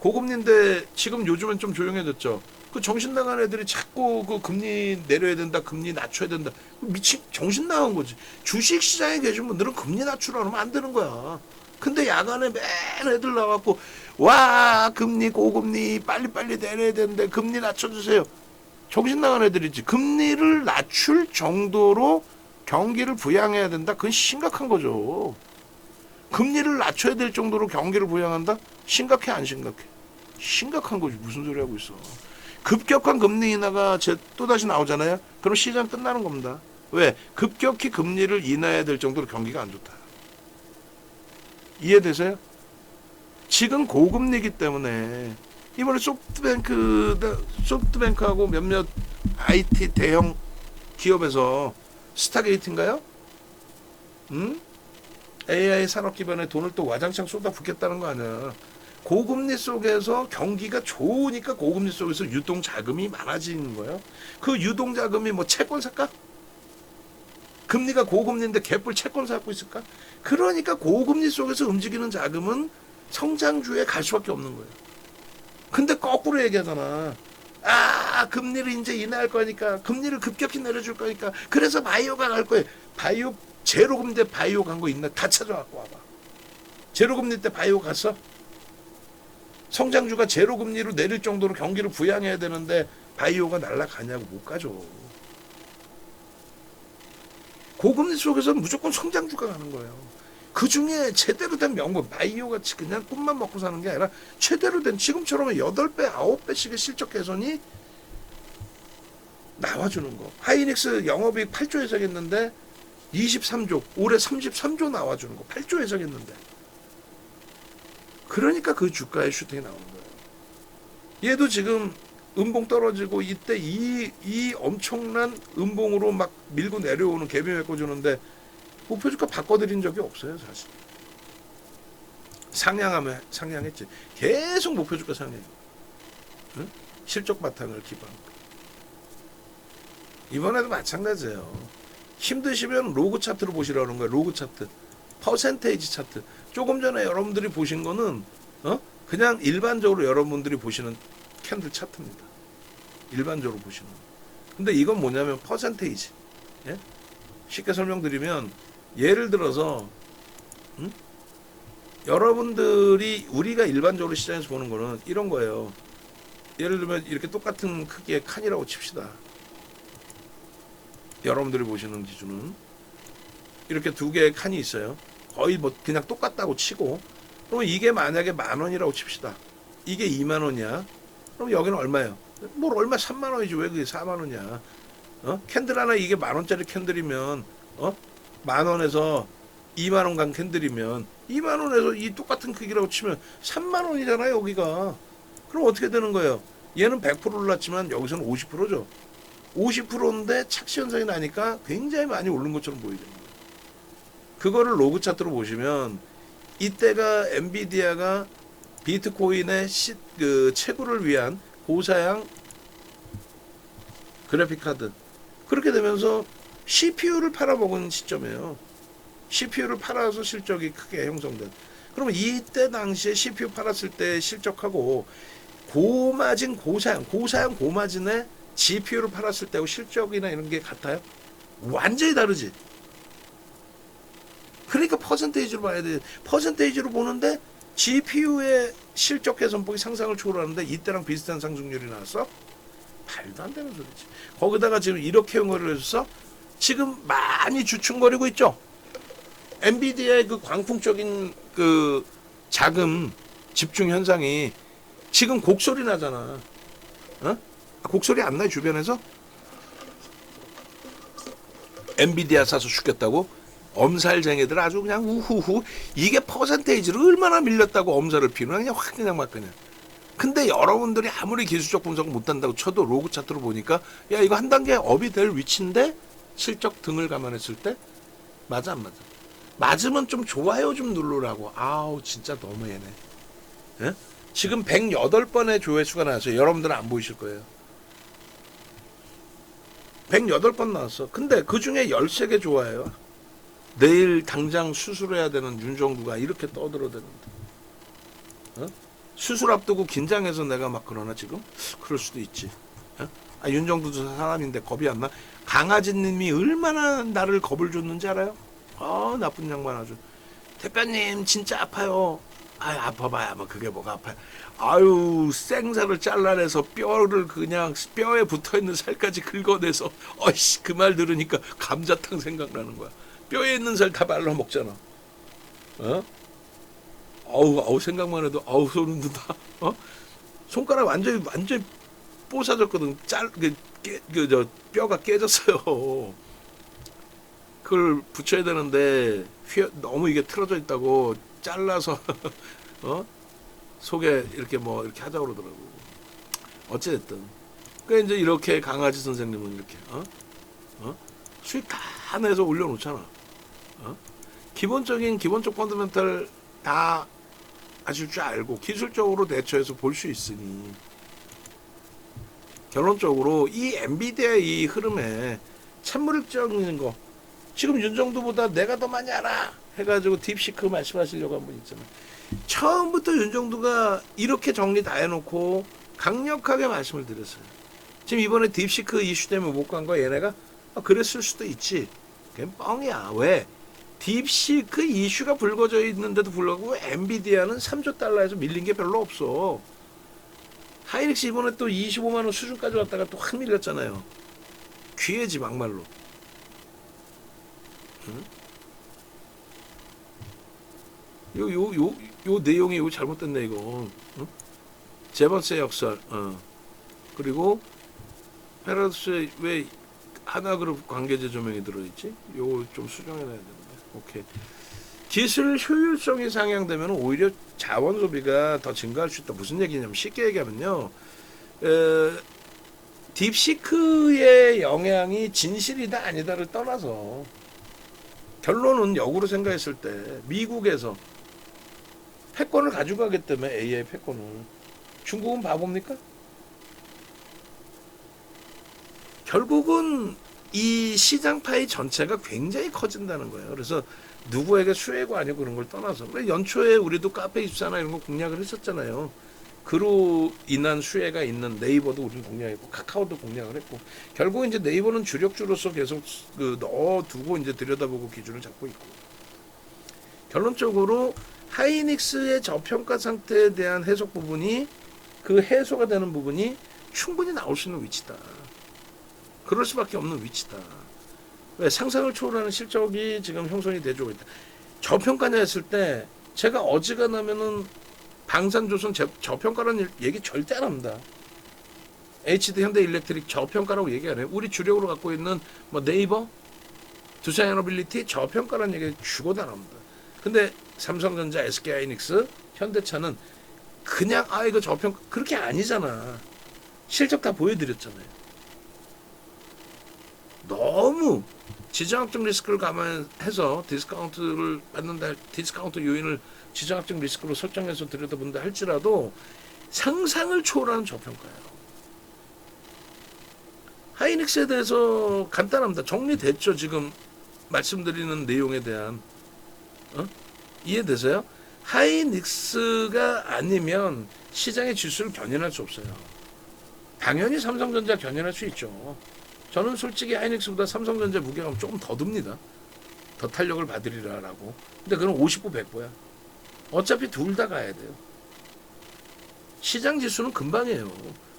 고금리인데 지금 요즘은 좀 조용해졌죠. 그 정신 나간 애들이 자꾸 그 금리 내려야 된다, 금리 낮춰야 된다. 미친 정신 나간 거지. 주식 시장에 계신 분들은 금리 낮추라 그러면 안 되는 거야. 근데 야간에 맨 애들 나와갖고 와 금리 고금리 빨리빨리 내려야 되는데 금리 낮춰주세요. 정신 나간 애들이지. 금리를 낮출 정도로 경기를 부양해야 된다. 그건 심각한 거죠. 금리를 낮춰야 될 정도로 경기를 부양한다? 심각해 안 심각해? 심각한 거지. 무슨 소리 하고 있어. 급격한 금리 인하가 또다시 나오잖아요. 그럼 시장 끝나는 겁니다. 왜? 급격히 금리를 인하해야 될 정도로 경기가 안 좋다. 이해되세요? 지금 고금리이기 때문에 이번에 소프트뱅크하고 몇몇 IT 대형 기업에서 스타게이트인가요? AI 산업 기반에 돈을 또 와장창 쏟아붓겠다는 거 아니야. 고금리 속에서 경기가 좋으니까 고금리 속에서 유동 자금이 많아지는 거예요. 그 유동 자금이 뭐 채권 살까? 금리가 고금리인데 개뿔 채권 사고 있을까? 그러니까 고금리 속에서 움직이는 자금은 성장주에 갈 수밖에 없는 거예요. 근데 거꾸로 얘기하잖아. 금리를 이제 인하할 거니까 금리를 급격히 내려줄 거니까 그래서 바이오가 갈 거예요. 바이오 제로금리 때 바이오 간 거 있나? 다 찾아갖고 와봐. 제로금리 때 바이오 갔어? 성장주가 제로금리로 내릴 정도로 경기를 부양해야 되는데 바이오가 날아가냐고. 못 가죠. 고금리 속에서 무조건 성장주가 가는 거예요. 그 중에 제대로 된 명분, 바이오같이 그냥 꿈만 먹고 사는 게 아니라 제대로 된 지금처럼 8배, 9배씩의 실적 개선이 나와주는 거. 하이닉스 영업이익 8조 예상했는데 23조, 올해 33조 나와주는 거. 8조 예상했는데. 그러니까 그 주가에 슈팅이 나오는 거예요. 얘도 지금 음봉 떨어지고 이때 이 엄청난 음봉으로 막 밀고 내려오는 개미 메꿔주는데 목표주가 바꿔드린 적이 없어요. 사실 상향하면 상향했지. 계속 목표주가 상향. 응? 실적 바탕을 기반으로. 이번에도 마찬가지예요. 힘드시면 로그 차트로 보시라는 거예요. 로그 차트, 퍼센테이지 차트. 조금 전에 여러분들이 보신 거는 그냥 일반적으로 여러분들이 보시는 캔들 차트입니다. 일반적으로 보시는. 근데 이건 뭐냐면 퍼센테이지. 예? 쉽게 설명드리면 예를 들어서 여러분들이 우리가 일반적으로 시장에서 보는 거는 이런 거예요. 예를 들면 이렇게 똑같은 크기의 칸이라고 칩시다. 여러분들이 보시는 기준은 이렇게 두 개의 칸이 있어요. 거의 뭐 그냥 똑같다고 치고, 그러면 이게 만약에 10,000원이라고 칩시다. 이게 20,000원이야. 그럼 여기는 얼마예요? 뭘 얼마 30,000원이지 왜 그게 40,000원이야? 캔들 하나 이게 10,000원짜리 캔들이면 10,000원에서 20,000원 간 캔들이면 20,000원에서 이 똑같은 크기라고 치면 30,000원이잖아요 여기가. 그럼 어떻게 되는 거예요? 얘는 100% 올랐지만 여기서는 50%죠. 50%인데 착시 현상이 나니까 굉장히 많이 오른 것처럼 보이죠. 그거를 로그 차트로 보시면 이때가 엔비디아가 비트코인의 채굴을 위한 고사양 그래픽 카드, 그렇게 되면서 CPU를 팔아먹은 시점이에요. CPU를 팔아서 실적이 크게 형성된. 그러면 이때 당시에 CPU 팔았을 때 실적하고 고마진 고사양 고마진의 GPU를 팔았을 때하고 실적이나 이런 게 같아요? 완전히 다르지. 그러니까 퍼센테이지로 봐야 돼. 퍼센테이지로 보는데 GPU의 실적 개선폭이 상상을 초월하는데 이때랑 비슷한 상승률이 나왔어? 말도 안 되는 소리지. 거기다가 지금 이렇게 응어를 해서 지금 많이 주춤거리고 있죠. 엔비디아의 그 광풍적인 그 자금 집중 현상이 지금 곡소리 나잖아. 어? 곡소리 안 나요 주변에서? 엔비디아 사서 죽였다고? 엄살쟁이들 아주 그냥 우후후. 이게 퍼센테이지로 얼마나 밀렸다고 엄살을 피우나 그냥 확 그냥 막 그냥. 근데 여러분들이 아무리 기술적 분석을 못한다고 쳐도 로그 차트로 보니까 야 이거 한 단계 업이 될 위치인데 실적 등을 감안했을 때 맞아 안 맞아? 맞으면 좀 좋아요 좀 누르라고. 아우 진짜 너무 얘네. 예? 지금 108번의 조회수가 나왔어요. 여러분들은 안 보이실 거예요. 108번 나왔어. 근데 그 중에 13개 좋아요. 내일 당장 수술해야 되는 윤정두가 이렇게 떠들어대는데. 어? 수술 앞두고 긴장해서 내가 막 그러나 지금? 그럴 수도 있지. 어? 아, 윤정두도 사람인데 겁이 안 나? 강아지님이 얼마나 나를 겁을 줬는지 알아요? 나쁜 양반 아주. 대표님 진짜 아파요. 아파봐야 뭐 그게 뭐가 아파요. 아유 생살을 잘라내서 뼈를 그냥 뼈에 붙어있는 살까지 긁어내서 어이씨 그 말 들으니까 감자탕 생각나는 거야. 뼈에 있는 살 다 말라 먹잖아. 어? 아우 생각만 해도 아우 소름 돋아. 손가락 완전히 뽀사졌거든. 저 뼈가 깨졌어요. 그걸 붙여야 되는데 너무 이게 틀어져 있다고 잘라서 속에 이렇게 뭐 이렇게 하자고 그러더라고. 어찌됐든 그 이제 이렇게 강아지 선생님은 이렇게 수익 다 내서 올려놓잖아. 기본적 펀더멘탈 다 아실 줄 알고 기술적으로 대처해서 볼 수 있으니 결론적으로 이 엔비디아의 이 흐름에 찬물적인 거 지금 윤정두보다 내가 더 많이 알아 해가지고 딥시크 말씀하시려고 한 분 있잖아. 처음부터 윤정두가 이렇게 정리 다 해놓고 강력하게 말씀을 드렸어요. 지금 이번에 딥시크 이슈 때문에 못 간 거야 얘네가? 그랬을 수도 있지. 그냥 뻥이야. 왜? 딥시크 이슈가 불거져 있는데도 불구하고 왜 엔비디아는 3조 달러에서 밀린 게 별로 없어. 하이닉스 이번에 또 25만 원 수준까지 왔다가 또 확 밀렸잖아요. 귀해지 막말로. 응? 요 내용이 이거 잘못됐네 이거. 응? 제번세 역설. 그리고 페라도스에 왜 하나그룹 관계자 조명이 들어있지? 요거 좀 수정해놔야 되는데. 오케이. 기술 효율성이 상향되면 오히려 자원 소비가 더 증가할 수 있다. 무슨 얘기냐면 쉽게 얘기하면요. 딥시크의 영향이 진실이다 아니다를 떠나서 결론은 역으로 생각했을 때 미국에서 패권을 가지고 가기 때문에 AI 패권을 중국은 바보입니까? 결국은 이 시장 파이 전체가 굉장히 커진다는 거예요. 그래서 누구에게 수혜가 아니고 그런 걸 떠나서 연초에 우리도 카페24나 이런 거 공략을 했었잖아요. 그로 인한 수혜가 있는 네이버도 우리는 공략했고 카카오도 공략을 했고 결국 이제 네이버는 주력주로서 계속 넣어두고 이제 들여다보고 기준을 잡고 있고 결론적으로 하이닉스의 저평가 상태에 대한 해석 부분이 그 해소가 되는 부분이 충분히 나올 수 있는 위치다. 그럴 수밖에 없는 위치다. 왜? 상상을 초월하는 실적이 지금 형성이 되고 있다. 저평가냐 했을 때 제가 어지간하면은 방산조선 저평가라는 얘기 절대 안 합니다. HD 현대일렉트릭 저평가라고 얘기 안 해요. 우리 주력으로 갖고 있는 뭐 네이버, 두산에너빌리티 저평가라는 얘기 죽어도 안 합니다. 근데 삼성전자, SK하이닉스, 현대차는 그냥 이거 저평가 그렇게 아니잖아. 실적 다 보여드렸잖아요. 너무 지정학적 리스크를 감안해서 디스카운트를 받는다, 디스카운트 요인을 지정학적 리스크로 설정해서 들여다본다 할지라도 상상을 초월하는 저평가예요. 하이닉스에 대해서 간단합니다. 정리됐죠? 지금 말씀드리는 내용에 대한 이해되세요? 하이닉스가 아니면 시장의 지수를 견인할 수 없어요. 당연히 삼성전자 견인할 수 있죠. 저는 솔직히 하이닉스보다 삼성전자 무게감 조금 더 듭니다. 더 탄력을 받으리라라고. 근데 그건 50부 100부야. 어차피 둘 다 가야 돼요. 시장 지수는 금방이에요.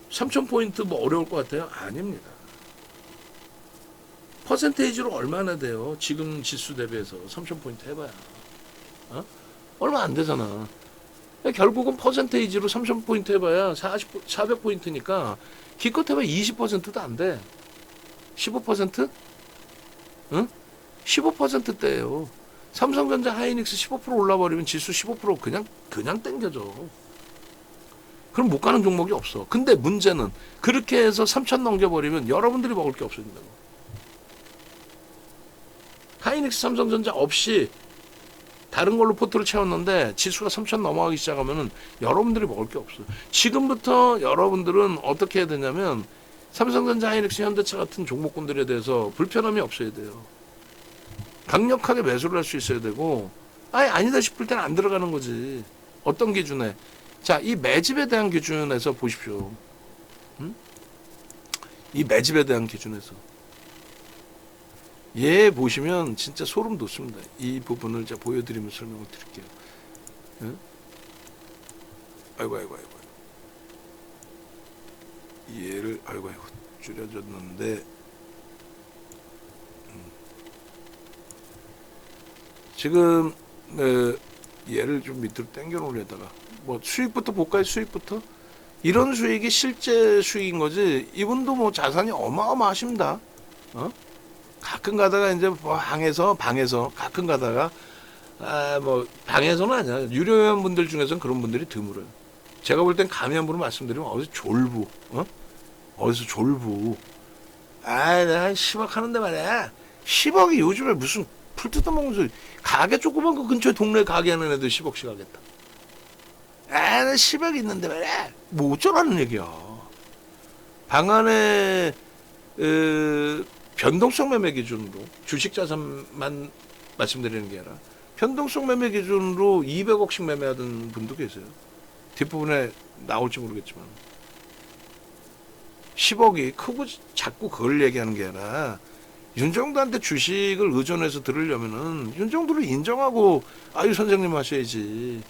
3,000포인트 뭐 어려울 것 같아요? 아닙니다. 퍼센테이지로 얼마나 돼요? 지금 지수 대비해서 3,000포인트 해봐야. 어? 얼마 안 되잖아. 결국은 퍼센테이지로 3,000포인트 해봐야 400포인트니까 기껏 해봐야 20%도 안 돼. 15%? 응? 15%대예요. 삼성전자 하이닉스 15% 올라버리면 지수 15% 그냥 땡겨져. 그럼 못 가는 종목이 없어. 근데 문제는 그렇게 해서 3,000 넘겨버리면 여러분들이 먹을 게 없어진다고. 하이닉스 삼성전자 없이 다른 걸로 포트를 채웠는데 지수가 3,000 넘어가기 시작하면은 여러분들이 먹을 게 없어. 지금부터 여러분들은 어떻게 해야 되냐면 삼성전자, 하이닉스, 현대차 같은 종목군들에 대해서 불편함이 없어야 돼요. 강력하게 매수를 할 수 있어야 되고, 아니다 싶을 때는 안 들어가는 거지. 어떤 기준에? 자, 이 매집에 대한 기준에서 보십시오. 이 매집에 대한 기준에서. 얘 보시면 진짜 소름 돋습니다. 이 부분을 제가 보여드리면 설명을 드릴게요. 응? 아이고. 얘를 아이고 줄여줬는데 지금 얘를 좀 밑으로 당겨 놓으려다가 뭐 수익부터 볼까요? 수익부터 이런 수익이 실제 수익인 거지. 이분도 뭐 자산이 어마어마하십니다. 가끔 가다가 이제 뭐 방에서 가끔 가다가 뭐 방에서는 아니야. 유료회원 분들 중에서는 그런 분들이 드물어요. 제가 볼 땐 감히 한번 말씀드리면 어디서 졸부, 어디서 졸부. 내가 10억 하는데 말이야. 10억이 요즘에 무슨 풀 뜯어먹는 소리. 가게 조그만 거 근처에 동네 가게 하는 애들 10억씩 하겠다. 나 10억 있는데 말이야. 뭐 어쩌라는 얘기야. 방 안에 변동성 매매 기준으로 주식 자산만 말씀드리는 게 아니라 변동성 매매 기준으로 200억씩 매매하던 분도 계세요. 뒷부분에 나올지 모르겠지만 10억이 크고 작고 그걸 얘기하는 게 아니라 윤정도한테 주식을 의존해서 들으려면은 윤정도를 인정하고 아유 선생님 하셔야지.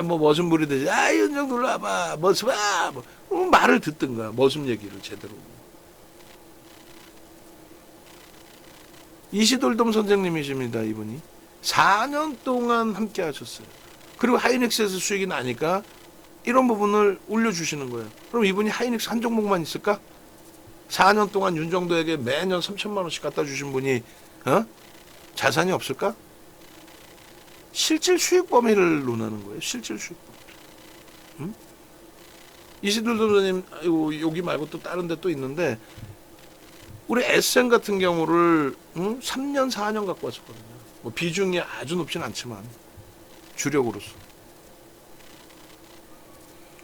뭐 머슴 부리듯이 윤정도 일로 와봐 머슴 뭐 말을 듣든가 머슴 얘기를 제대로. 이시돌돔 선생님이십니다. 이분이 4년 동안 함께 하셨어요. 그리고 하이닉스에서 수익이 나니까 이런 부분을 올려주시는 거예요. 그럼 이분이 하이닉스 한 종목만 있을까? 4년 동안 윤정도에게 매년 3,000만 원씩 갖다 주신 분이 자산이 없을까? 실질 수익 범위를 논하는 거예요. 실질 수익 범위. 이시돌돔 선생님 여기 말고 또 다른 데 또 있는데 우리 SM 같은 경우를 3년 4년 갖고 왔었거든요. 뭐 비중이 아주 높진 않지만 주력으로서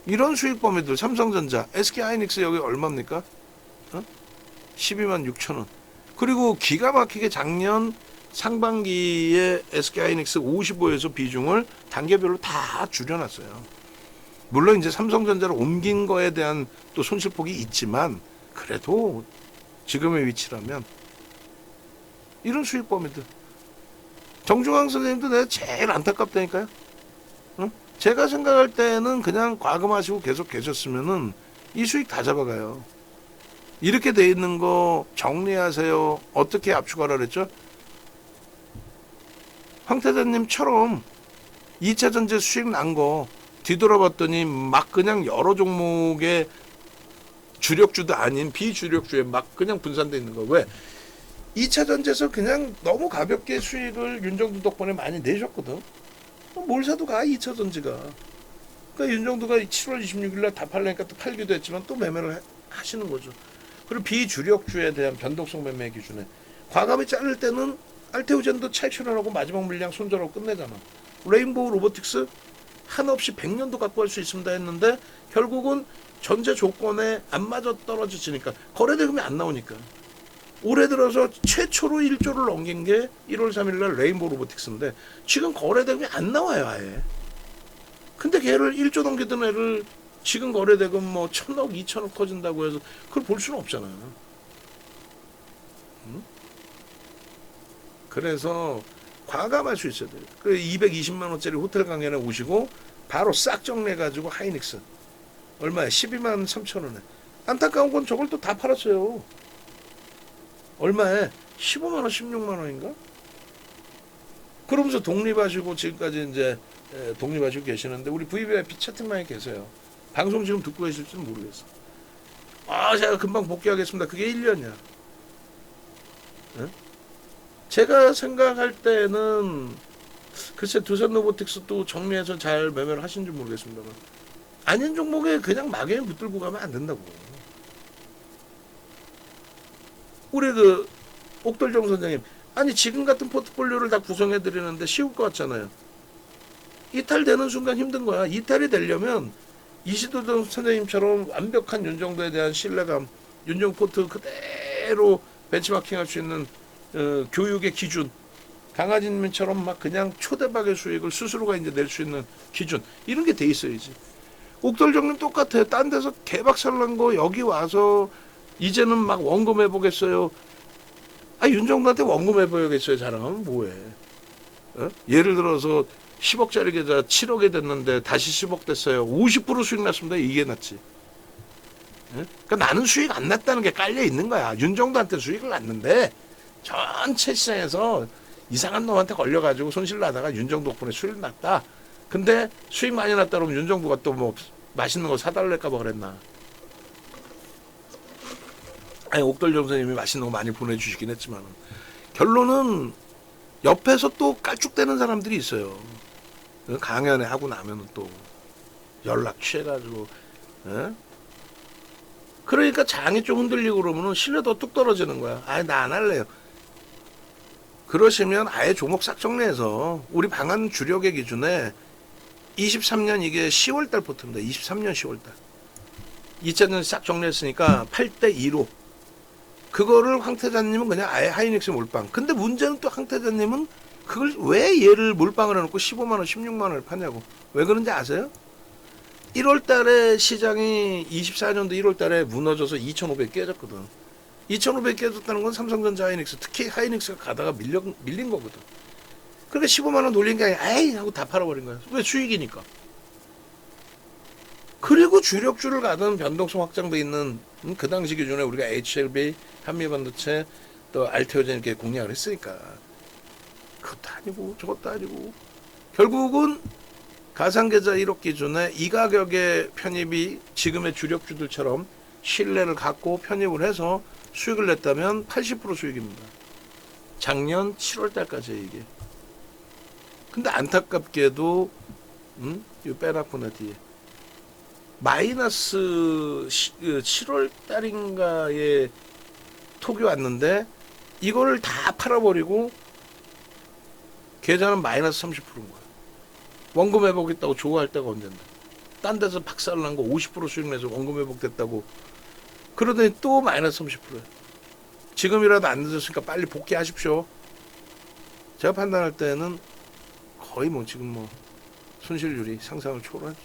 이런 수익 범위들 삼성전자, SK하이닉스 여기 얼마입니까? 12만 6천 원. 그리고 기가 막히게 작년 상반기에 SK하이닉스 55에서 비중을 단계별로 다 줄여놨어요. 물론 이제 삼성전자로 옮긴 거에 대한 또 손실폭이 있지만 그래도 지금의 위치라면 이런 수익 범위들. 정중앙 선생님도 내가 제일 안타깝다니까요. 제가 생각할 때는 그냥 과금하시고 계속 계셨으면은 이 수익 다 잡아가요. 이렇게 돼 있는 거 정리하세요. 어떻게 압축하라 그랬죠? 황태자님처럼 2차 전지 수익 난 거 뒤돌아봤더니 막 그냥 여러 종목의 주력주도 아닌 비주력주에 막 그냥 분산돼 있는 거. 왜? 2차 전지에서 그냥 너무 가볍게 수익을 윤정도 덕분에 많이 내셨거든. 뭘 사도 가 2차 전지가. 그러니까 윤정도가 7월 26일 날 다 팔려니까 또 팔기도 했지만 또 매매를 하시는 거죠. 그리고 비주력주에 대한 변동성 매매 기준에 과감히 자를 때는 알테오젠도 차익 실현하고 마지막 물량 손절하고 끝내잖아. 레인보우 로보틱스 한없이 100년도 갖고 갈 수 있습니다 했는데 결국은 전제 조건에 안 맞아 떨어지니까 거래대금이 안 나오니까 올해 들어서 최초로 1조를 넘긴 게 1월 3일 날 레인보우 로보틱스인데 지금 거래대금이 안 나와요 아예. 근데 걔를 1조 넘기던 애를 지금 거래대금 뭐 1,000억, 2,000억 터진다고 해서 그걸 볼 수는 없잖아요. 응? 그래서 과감할 수 있어야 돼요. 그 220만 원짜리 호텔 강연에 오시고 바로 싹 정리해가지고 하이닉스 얼마에 12만 3천 원에. 안타까운 건 저걸 또 다 팔았어요. 얼마에 15만 원, 16만 원인가? 그러면서 독립하시고 지금까지 이제 독립하시고 계시는데 우리 VVIP 채팅방에 계세요. 방송 지금 듣고 계실지는 모르겠어. 아, 제가 금방 복귀하겠습니다. 그게 1년이야. 네? 제가 생각할 때는 글쎄 두산 로보틱스도 정리해서 잘 매매를 하신지 모르겠습니다만 아닌 종목에 그냥 막연히 붙들고 가면 안 된다고. 우리 그 옥돌정 선생님, 아니 지금 같은 포트폴리오를 다 구성해 드리는데 쉬울 것 같잖아요. 이탈되는 순간 힘든 거야. 이탈이 되려면 이시도정 선생님처럼 완벽한 윤정도에 대한 신뢰감, 윤정 포트 그대로 벤치마킹할 수 있는 교육의 기준, 강아지님처럼 막 그냥 초대박의 수익을 스스로가 이제 낼 수 있는 기준, 이런 게 돼 있어야지. 옥돌정님 똑같아요. 딴 데서 개박살난 거 여기 와서 이제는 막 원금 해보겠어요. 아, 윤정도한테 원금 해보겠어요. 자랑하면 뭐해. 어? 예를 들어서 10억짜리 계좌 7억에 됐는데 다시 10억 됐어요. 50% 수익 났습니다. 이게 낫지. 예? 그러니까 나는 수익 안 났다는 게 깔려 있는 거야. 윤정도한테 수익을 났는데 전체 시장에서 이상한 놈한테 걸려가지고 손실 나다가 윤정도 덕분에 수익 났다. 근데 수익 많이 났다 그러면 윤정도가 또 뭐 맛있는 거 사달랄까 봐 그랬나. 아니, 옥돌정 선생님이 맛있는 거 많이 보내주시긴 했지만 결론은 옆에서 또 깔쭉대는 사람들이 있어요. 강연회 하고 나면은 또 연락 취해가지고, 에? 그러니까 장이 좀 흔들리고 그러면은 신뢰도 뚝 떨어지는 거야. 아, 나 안 할래요. 그러시면 아예 종목 싹 정리해서 우리 방한 주력의 기준에 23년 이게 10월달 포트입니다. 23년 10월달. 2000년 싹 정리했으니까 8대 2로. 그거를 황태자님은 그냥 아예 하이닉스 몰빵. 근데 문제는 또 황태자님은 그걸 왜 얘를 몰빵을 해놓고 15만원, 16만원을 파냐고. 왜 그런지 아세요? 1월 달에 시장이 24년도 1월 달에 무너져서 2,500 깨졌거든. 2,500 깨졌다는 건 삼성전자 하이닉스, 특히 하이닉스가 가다가 밀린 거거든. 그러니까 15만원 놀린 게 아니라 에이 하고 다 팔아버린 거야. 왜? 수익이니까. 그리고 주력주를 가던 변동성 확장돼 있는 그 당시 기준에 우리가 HLB, 한미반도체, 또 알테오젠 이렇게 공략을 했으니까 그것도 아니고 저것도 아니고 결국은 가상계좌 1억 기준에 이 가격의 편입이 지금의 주력주들처럼 신뢰를 갖고 편입을 해서 수익을 냈다면 80% 수익입니다. 작년 7월 달까지 이게. 근데 안타깝게도 이거 빼놨구나 뒤에. 마이너스 7월 달인가에 톡이 왔는데 이거를 다 팔아버리고 계좌는 마이너스 30%인 거야. 원금 회복했다고 좋아할 때가 언젠데. 딴 데서 박살난 거 50% 수익 내서 원금 회복됐다고 그러더니 또 마이너스 30%야. 지금이라도 안 늦었으니까 빨리 복귀하십시오. 제가 판단할 때는 거의 뭐 지금 뭐 손실률이 상상을 초월하죠.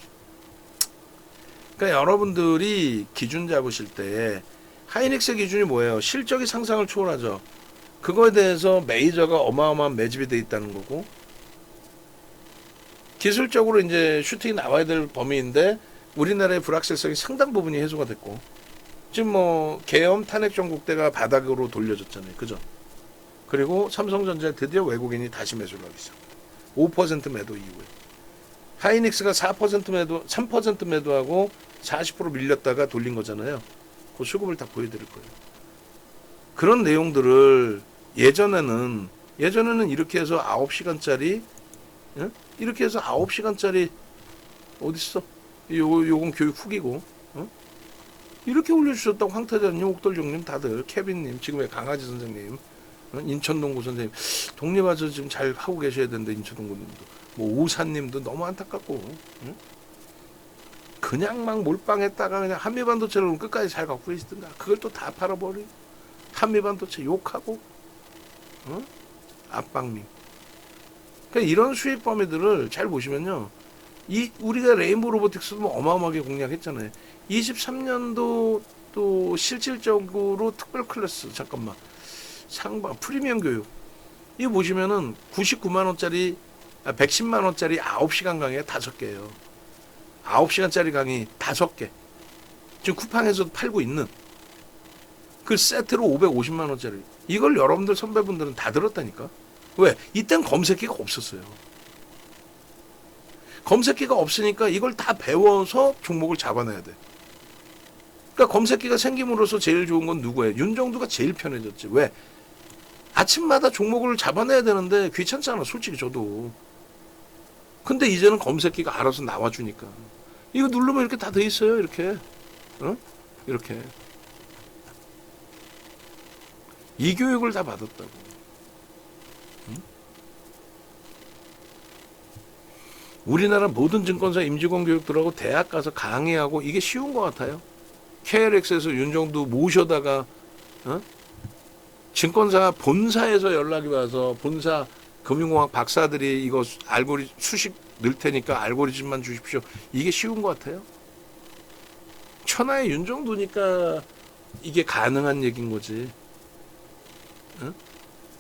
그러니까 여러분들이 기준 잡으실 때 하이닉스 기준이 뭐예요? 실적이 상상을 초월하죠. 그거에 대해서 메이저가 어마어마한 매집이 돼 있다는 거고 기술적으로 이제 슈팅이 나와야 될 범위인데 우리나라의 불확실성이 상당 부분이 해소가 됐고 지금 뭐 계엄 탄핵 전국대가 바닥으로 돌려졌잖아요. 그죠? 그리고 삼성전자 드디어 외국인이 다시 매수를 하기 시작합니다. 5% 매도 이후에 하이닉스가 4% 매도, 3% 매도하고 40% 밀렸다가 돌린 거잖아요. 그 수급을 다 보여드릴 거예요. 그런 내용들을 예전에는 이렇게 해서 9시간짜리 예? 이렇게 해서 9시간짜리 어딨어? 요건 교육 후기고 어? 이렇게 올려주셨다고 황태자님, 옥돌정님 다들 케빈님, 지금의 강아지 선생님 인천동구 선생님 독립와서 지금 잘 하고 계셔야 되는데 인천동구님도 뭐 오사님도 너무 안타깝고 응? 그냥 막 몰빵했다가 그냥 한미반도체를 끝까지 잘 갖고 계시던가 그걸 또 다 팔아버리고 한미반도체 욕하고 압박민 그러니까 이런 수익 범위들을 잘 보시면요 이 우리가 레인보우 로보틱스도 어마어마하게 공략했잖아요. 23년도 또 실질적으로 특별 클래스 잠깐만 상방 프리미엄 교육 이거 보시면은 99만 원짜리 110만 원짜리 9시간 강의가 5개예요. 9시간짜리 강의 5개. 지금 쿠팡에서도 팔고 있는 그 세트로 550만 원짜리. 이걸 여러분들 선배분들은 다 들었다니까. 왜? 이땐 검색기가 없었어요. 검색기가 없으니까 이걸 다 배워서 종목을 잡아내야 돼. 그러니까 검색기가 생김으로써 제일 좋은 건 누구예요? 윤정두가 제일 편해졌지. 왜? 아침마다 종목을 잡아내야 되는데 귀찮잖아, 솔직히 저도. 근데 이제는 검색기가 알아서 나와주니까. 이거 누르면 이렇게 다 돼 있어요, 이렇게. 어? 이렇게. 이 교육을 다 받았다고. 응? 우리나라 모든 증권사 임직원 교육 들어가고 대학 가서 강의하고 이게 쉬운 것 같아요. KLX에서 윤정두 모셔다가 증권사 본사에서 연락이 와서 본사 금융공학 박사들이 이거 수식 넣을 테니까 알고리즘만 주십시오. 이게 쉬운 것 같아요. 천하의 윤정두니까 이게 가능한 얘기인 거지.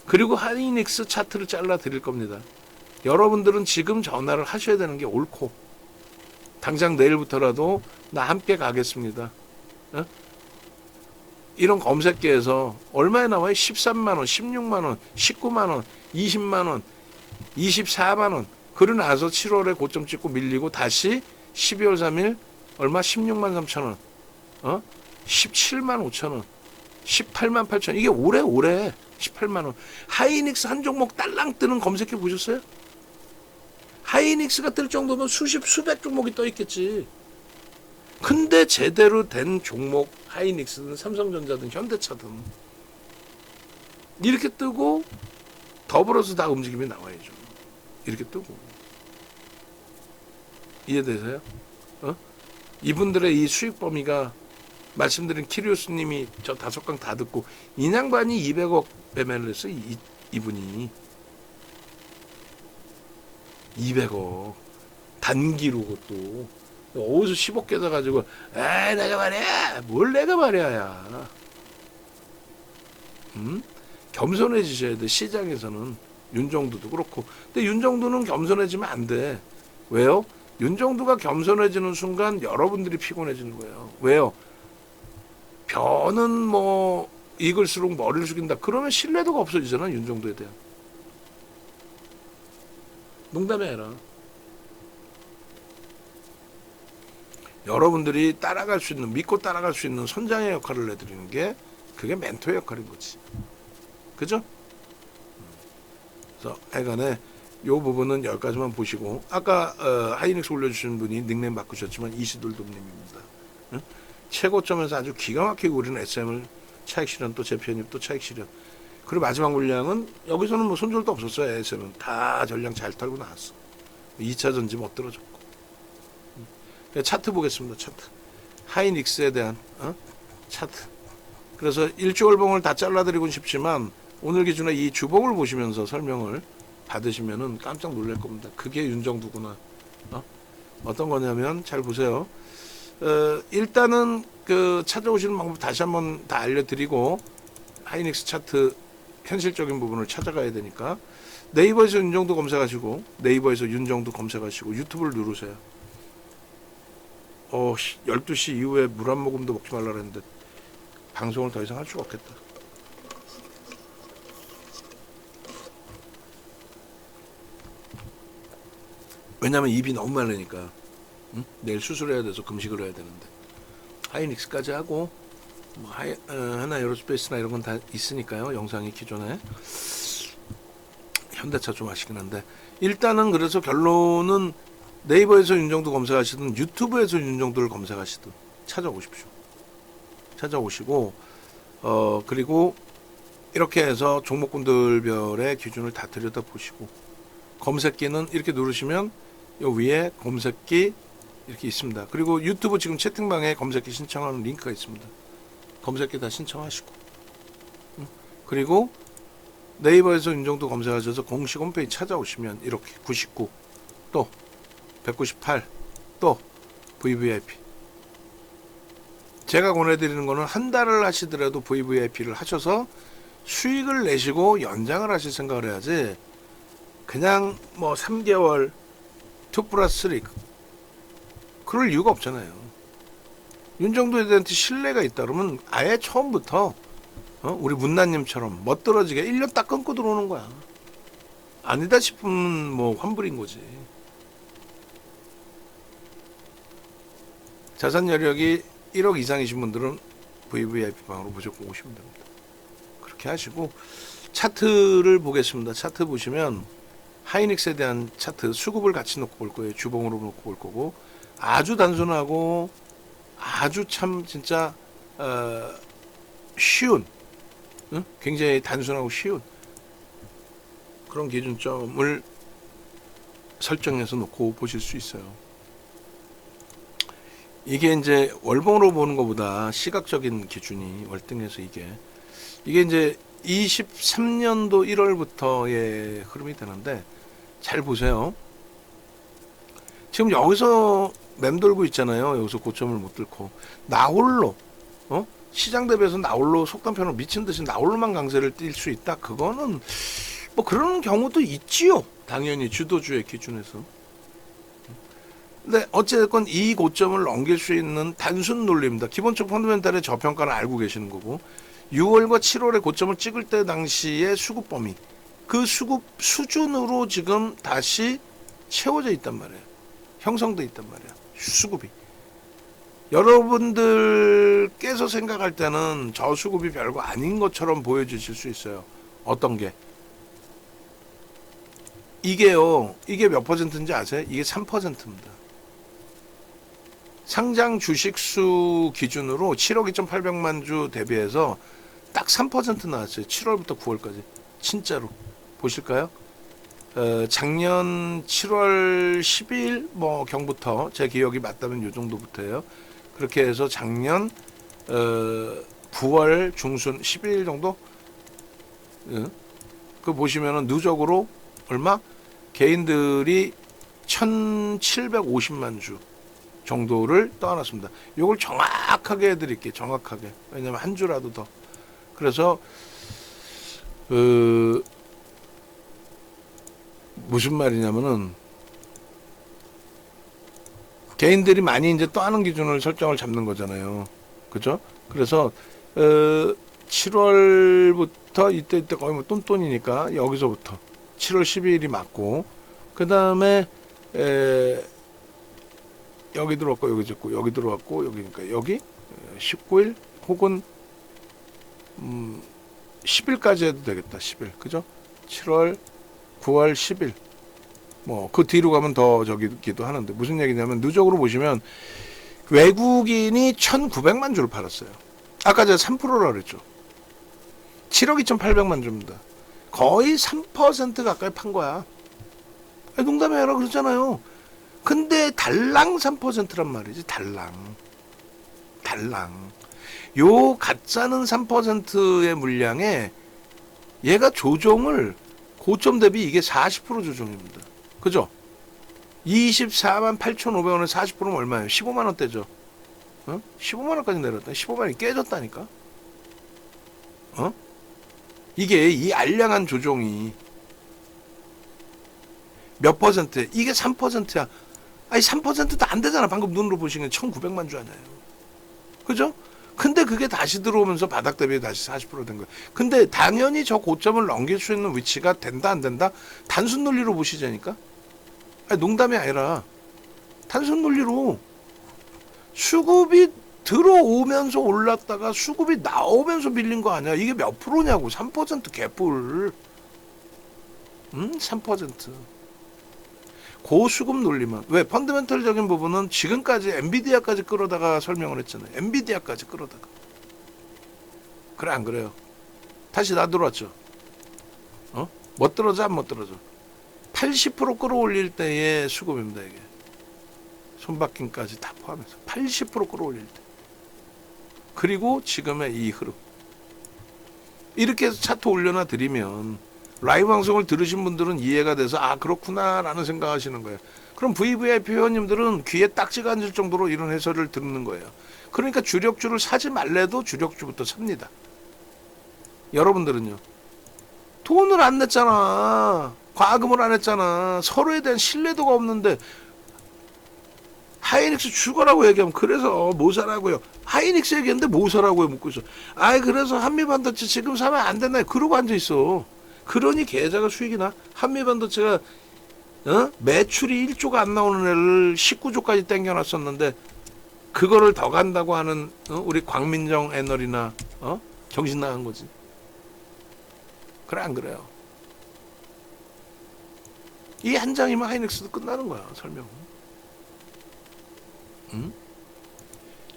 그리고 하이닉스 차트를 잘라 드릴 겁니다. 여러분들은 지금 전화를 하셔야 되는 게 옳고 당장 내일부터라도 나 함께 가겠습니다. 이런 검색기에서 얼마에 나와요? 13만 원, 16만 원, 19만 원, 20만 원, 24만 원. 그러고 나서 7월에 고점 찍고 밀리고 다시 12월 3일 얼마? 16만 3천 원. 17만 5천 원. 18만 8천 원. 이게 오래 18만 원. 하이닉스 한 종목 딸랑 뜨는 검색해 보셨어요? 하이닉스가 뜰 정도면 수백 종목이 떠 있겠지. 근데 제대로 된 종목 하이닉스든 삼성전자든 현대차든 이렇게 뜨고 더불어서 다 움직임이 나와야죠. 이렇게 뜨고. 이해되세요? 이분들의 이 수익 범위가 말씀드린 키리오스님이 저 5강 다 듣고 인양반이 200억 매매를 했어요. 이분이 200억 단기로 그것도 어디서 10억 깨서 가지고 에이 내가 말이야 뭘 내가 말이야 겸손해지셔야 돼. 시장에서는 윤정두도 그렇고. 근데 윤정두는 겸손해지면 안 돼. 왜요? 윤정두가 겸손해지는 순간 여러분들이 피곤해지는 거예요. 왜요? 변은 뭐 익을수록 머리를 숙인다. 그러면 신뢰도가 없어지잖아, 윤정두에 대한. 농담이 아니라 여러분들이 따라갈 수 있는, 믿고 따라갈 수 있는 선장의 역할을 해드리는 게 그게 멘토의 역할인 거지. 그죠? 그래서 하여간에 요 부분은 여기까지만 보시고, 아까 하이닉스 올려주신 분이 닉네임 바꾸셨지만 이시돌돔님입니다. 응? 최고점에서 아주 기가 막히게 우리는 SM을 차익 실현, 또 재편입, 또 차익 실현. 그리고 마지막 물량은 여기서는 뭐 손절도 없었어요. SM은 다 전량 잘 털고 나왔어. 2차 전지 못 들어줬고. 차트 보겠습니다. 차트. 하이닉스에 대한 차트. 그래서 일주월봉을 다 잘라드리고 싶지만 오늘 기준에 이 주봉을 보시면서 설명을 받으시면은 깜짝 놀랄 겁니다. 그게 윤정두구나. 어떤 거냐면 잘 보세요. 일단은 그 찾아오시는 방법 다시 한번 다 알려드리고, 하이닉스 차트 현실적인 부분을 찾아가야 되니까 네이버에서 윤정두 검색하시고, 네이버에서 윤정두 검색하시고 유튜브를 누르세요. 12시 이후에 물 한 모금도 먹지 말라 그랬는데 방송을 더 이상 할 수가 없겠다. 왜냐면 입이 너무 마르니까. 내일 수술해야 돼서 금식을 해야 되는데. 하이닉스까지 하고 뭐 하나 에어로스페이스나 이런 건 다 있으니까요. 영상이 기존에. 현대차 좀 아시긴 한데, 일단은 그래서 결론은 네이버에서 윤정두 검색하시든 유튜브에서 윤정두를 검색하시든 찾아오십시오. 찾아오시고 그리고 이렇게 해서 종목군들별의 기준을 다 들여다보시고, 검색기는 이렇게 누르시면 요 위에 검색기 이렇게 있습니다. 그리고 유튜브 지금 채팅방에 검색기 신청하는 링크가 있습니다. 검색기 다 신청하시고, 그리고 네이버에서 윤정두 검색하셔서 공식 홈페이지 찾아오시면 이렇게 99, 또 198. 또 VVIP. 제가 권해드리는 거는 한 달을 하시더라도 VVIP를 하셔서 수익을 내시고 연장을 하실 생각을 해야지, 그냥 뭐 3개월 2 플러스 3 그럴 이유가 없잖아요. 윤정도 애들한테 신뢰가 있다 그러면 아예 처음부터 우리 문나님처럼 멋들어지게 1년 딱 끊고 들어오는 거야. 아니다 싶으면 뭐 환불인 거지. 자산 여력이 1억 이상이신 분들은 VVIP 방으로 무조건 오시면 됩니다. 그렇게 하시고 차트를 보겠습니다. 차트 보시면 하이닉스에 대한 차트 수급을 같이 놓고 볼 거예요. 주봉으로 놓고 볼 거고, 아주 단순하고 아주 참 진짜 쉬운, 굉장히 단순하고 쉬운 그런 기준점을 설정해서 놓고 보실 수 있어요. 이게 이제 월봉으로 보는 것보다 시각적인 기준이 월등해서 이게 이제 23년도 1월부터의 흐름이 되는데, 잘 보세요. 지금 여기서 맴돌고 있잖아요. 여기서 고점을 못 뚫고 나홀로 시장 대비해서 나홀로 속단편으로 미친 듯이 나홀로만 강세를 띌 수 있다. 그거는 뭐 그런 경우도 있지요. 당연히 주도주의 기준에서. 근데 어쨌든 이 고점을 넘길 수 있는 단순 논리입니다. 기본적 펀더멘탈의 저평가는 알고 계시는 거고, 6월과 7월에 고점을 찍을 때 당시의 수급 범위, 그 수급 수준으로 지금 다시 채워져 있단 말이에요. 형성돼 있단 말이에요. 수급이. 여러분들께서 생각할 때는 저 수급이 별거 아닌 것처럼 보여지실 수 있어요. 어떤 게? 이게요. 이게 몇 퍼센트인지 아세요? 이게 3%입니다. 상장 주식수 기준으로 7억 2,800만 주 대비해서 딱 3% 나왔어요. 7월부터 9월까지. 진짜로. 보실까요? 작년 7월 12일 뭐 경부터, 제 기억이 맞다면 요 정도부터예요. 그렇게 해서 작년 9월 중순 11일 정도? 그 보시면은 누적으로 얼마? 개인들이 1,750만 주 정도를 떠안았습니다. 이걸 정확하게 해드릴게요. 정확하게. 왜냐면 한 주라도 더. 그래서 무슨 말이냐면은 개인들이 많이 이제 떠하는 기준을 설정을 잡는 거잖아요. 그죠? 그래서 7월부터 이때 거의 뭐 똔똔이니까 여기서부터 7월 12일이 맞고, 그 다음에 여기 들어왔고 여기 됐고 여기 들어왔고 여기니까 여기 19일 혹은 10일까지 해도 되겠다. 10일. 그죠? 7월 9월 10일 뭐 그 뒤로 가면 더 저기기도 하는데, 무슨 얘기냐면 누적으로 보시면 외국인이 1,900만 주를 팔았어요. 아까 제가 3%라 그랬죠. 7억 2,800만 주입니다. 거의 3% 가까이 판 거야. 농담해라 그러잖아요. 근데 달랑 3%란 말이지. 달랑. 요 가짜는 3%의 물량에 얘가 조정을 고점 대비 이게 40% 조정입니다. 그죠? 24만 8,500원에 40%면 얼마예요? 15만 원대죠. 15만 원까지 내렸다. 15만 원이 깨졌다니까. 이게 이 알량한 조정이 몇 퍼센트? 이게 3%야. 아니 3%도 안 되잖아. 방금 눈으로 보시면 1,900만 주 아니에요. 그죠? 근데 그게 다시 들어오면서 바닥 대비 다시 40%된 거예요. 근데 당연히 저 고점을 넘길 수 있는 위치가 된다 안 된다? 단순 논리로 보시자니까. 아니, 농담이 아니라 단순 논리로 수급이 들어오면서 올랐다가 수급이 나오면서 밀린 거 아니야. 이게 몇 프로냐고. 3% 개뿔. 3%. 고수급 논리만. 왜? 펀더멘털적인 부분은 지금까지 엔비디아까지 끌어다가 설명을 했잖아요. 엔비디아까지 끌어다가. 그래 안 그래요? 다시 나 들어왔죠. 못 들어져 안 못 들어져. 80% 끌어올릴 때의 수급입니다. 이게. 손바뀜까지 다 포함해서 80% 끌어올릴 때. 그리고 지금의 이 흐름. 이렇게 해서 차트 올려놔 드리면 라이브 방송을 들으신 분들은 이해가 돼서 아 그렇구나라는 생각하시는 거예요. 그럼 VVIP 회원님들은 귀에 딱지가 앉을 정도로 이런 해설을 듣는 거예요. 그러니까 주력주를 사지 말래도 주력주부터 삽니다. 여러분들은요. 돈을 안 냈잖아. 과금을 안 했잖아. 서로에 대한 신뢰도가 없는데 하이닉스 죽어라고 얘기하면 그래서 뭐 사라고요. 하이닉스 얘기했는데 뭐 사라고요 묻고 있어. 아이 그래서 한미반도체 지금 사면 안 된다. 그러고 앉아있어. 그러니 계좌가 수익이 나. 한미반도체가 매출이 1조가 안 나오는 애를 19조까지 땡겨놨었는데 그거를 더 간다고 하는 우리 광민정 애널이나 정신 나간 거지. 그래 안 그래요? 이 한 장이면 하이닉스도 끝나는 거야 설명. 응?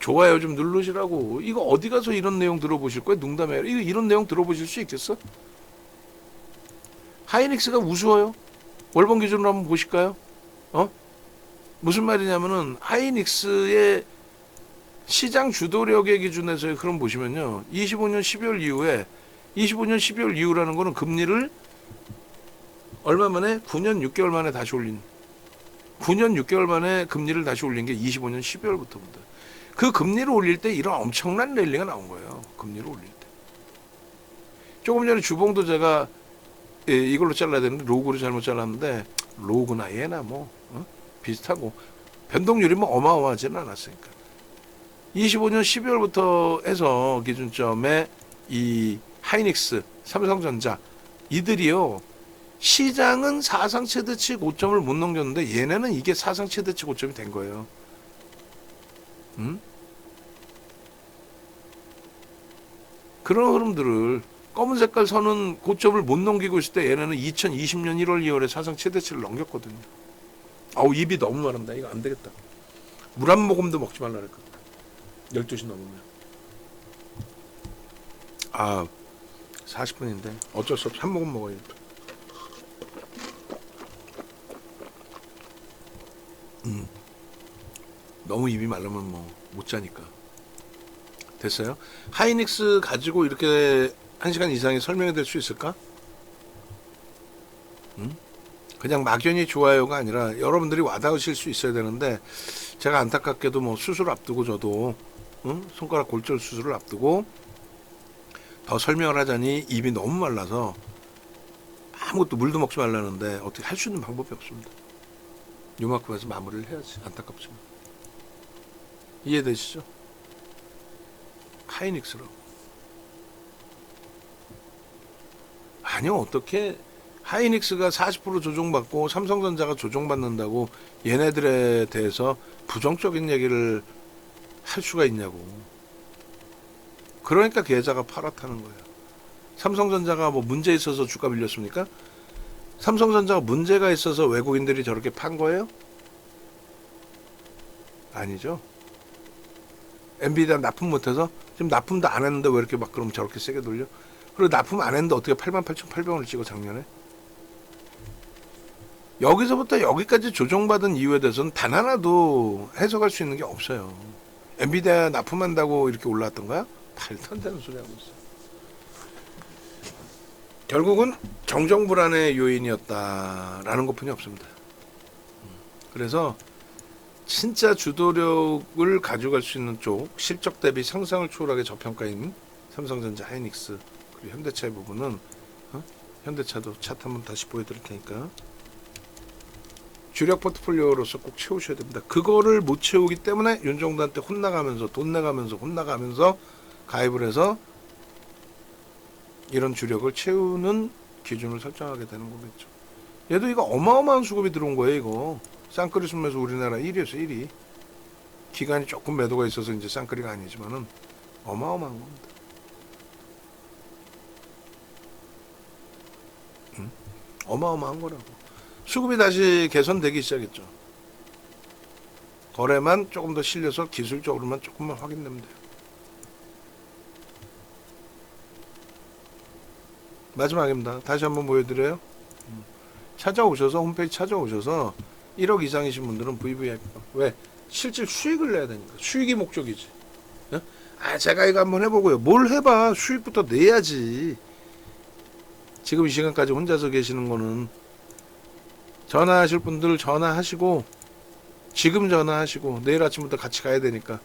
좋아요 좀 누르시라고. 이거 어디 가서 이런 내용 들어보실 거야? 농담이에요. 이런 내용 들어보실 수 있겠어? 하이닉스가 우스워요? 월봉 기준으로 한번 보실까요? 무슨 말이냐면은 하이닉스의 시장 주도력의 기준에서 그럼 보시면요. 25년 12월 이후에 25년 12월 이후라는 거는 금리를 얼마 만에 9년 6개월 만에 다시 올린 9년 6개월 만에 금리를 다시 올린 게 25년 12월부터입니다. 그 금리를 올릴 때 이런 엄청난 랠리가 나온 거예요. 금리를 올릴 때. 조금 전에 주봉도 제가 이걸로 잘라야 되는데 로그로 잘못 잘랐는데 로그나 얘나 뭐 비슷하고 변동률이 뭐 어마어마하지는 않았으니까 25년 12월부터 해서 기준점에 이 하이닉스, 삼성전자 이들이요 시장은 사상 최대치 고점을 못 넘겼는데 얘네는 이게 사상 최대치 고점이 된 거예요. 그런 흐름들을 검은 색깔 선은 고점을 못 넘기고 있을 때 얘네는 2020년 1월 2월에 사상 최대치를 넘겼거든요. 아우 입이 너무 마른다. 이거 안 되겠다. 물 한 모금도 먹지 말라 그랬거든. 12시 넘으면. 아 40분인데 어쩔 수 없이 한 모금 먹어야겠다. 너무 입이 마르면 뭐 못 자니까. 됐어요? 하이닉스 가지고 이렇게 1시간 이상이 설명이 될 수 있을까? 그냥 막연히 좋아요가 아니라 여러분들이 와닿으실 수 있어야 되는데 제가 안타깝게도 뭐 수술 앞두고 저도 손가락 골절 수술을 앞두고 더 설명을 하자니 입이 너무 말라서 아무것도 물도 먹지 말라는데 어떻게 할 수 있는 방법이 없습니다. 요만큼 해서 마무리를 해야지. 안타깝지만. 이해되시죠? 하이닉스로. 아니요, 어떻게 하이닉스가 40% 조정받고 삼성전자가 조정받는다고 얘네들에 대해서 부정적인 얘기를 할 수가 있냐고. 그러니까 계좌가 팔았다는 거예요. 삼성전자가 뭐 문제 있어서 주가 밀렸습니까? 삼성전자가 문제가 있어서 외국인들이 저렇게 판 거예요? 아니죠. 엔비디아 납품 못해서 지금 납품도 안 했는데 왜 이렇게 막 그럼 저렇게 세게 돌려? 그리고 납품 안 했는데 어떻게 88,800원을 찍어 작년에? 여기서부터 여기까지 조정받은 이유에 대해서는 단 하나도 해석할 수 있는 게 없어요. 엔비디아 납품한다고 이렇게 올라왔던 거야? 말도 안 되는 소리 하고 있어. 결국은 정정불안의 요인이었다라는 것뿐이 없습니다. 그래서 진짜 주도력을 가져갈 수 있는 쪽 실적 대비 상상을 초월하게 저평가인 삼성전자, 하이닉스 그리고 현대차의 부분은 현대차도 차트 한번 다시 보여드릴 테니까 주력 포트폴리오로서 꼭 채우셔야 됩니다. 그거를 못 채우기 때문에 윤정도한테 혼나가면서 돈 내가면서 혼나가면서 가입을 해서 이런 주력을 채우는 기준을 설정하게 되는 거겠죠. 얘도 이거 어마어마한 수급이 들어온 거예요. 이거 쌍끌이 순매수 우리나라 1위였어 1위. 기간이 조금 매도가 있어서 이제 쌍끌이가 아니지만은 어마어마한 겁니다. 어마어마한 거라고. 수급이 다시 개선되기 시작했죠. 거래만 조금 더 실려서 기술적으로만 조금만 확인되면 돼요. 마지막입니다. 다시 한번 보여드려요. 찾아오셔서 홈페이지 찾아오셔서 1억 이상이신 분들은 VVIP. 왜? 실질 수익을 내야 되니까. 수익이 목적이지. 어? 아 제가 이거 한번 해보고요. 뭘 해봐. 수익부터 내야지. 지금 이 시간까지 혼자서 계시는 거는 전화하실 분들 전화하시고 지금 전화하시고 내일 아침부터 같이 가야 되니까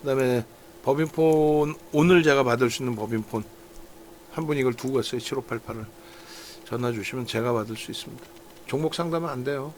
그다음에 법인폰 오늘 제가 받을 수 있는 법인폰 한 분이 이걸 두고 갔어요. 7588을 전화 주시면 제가 받을 수 있습니다. 종목 상담은 안 돼요.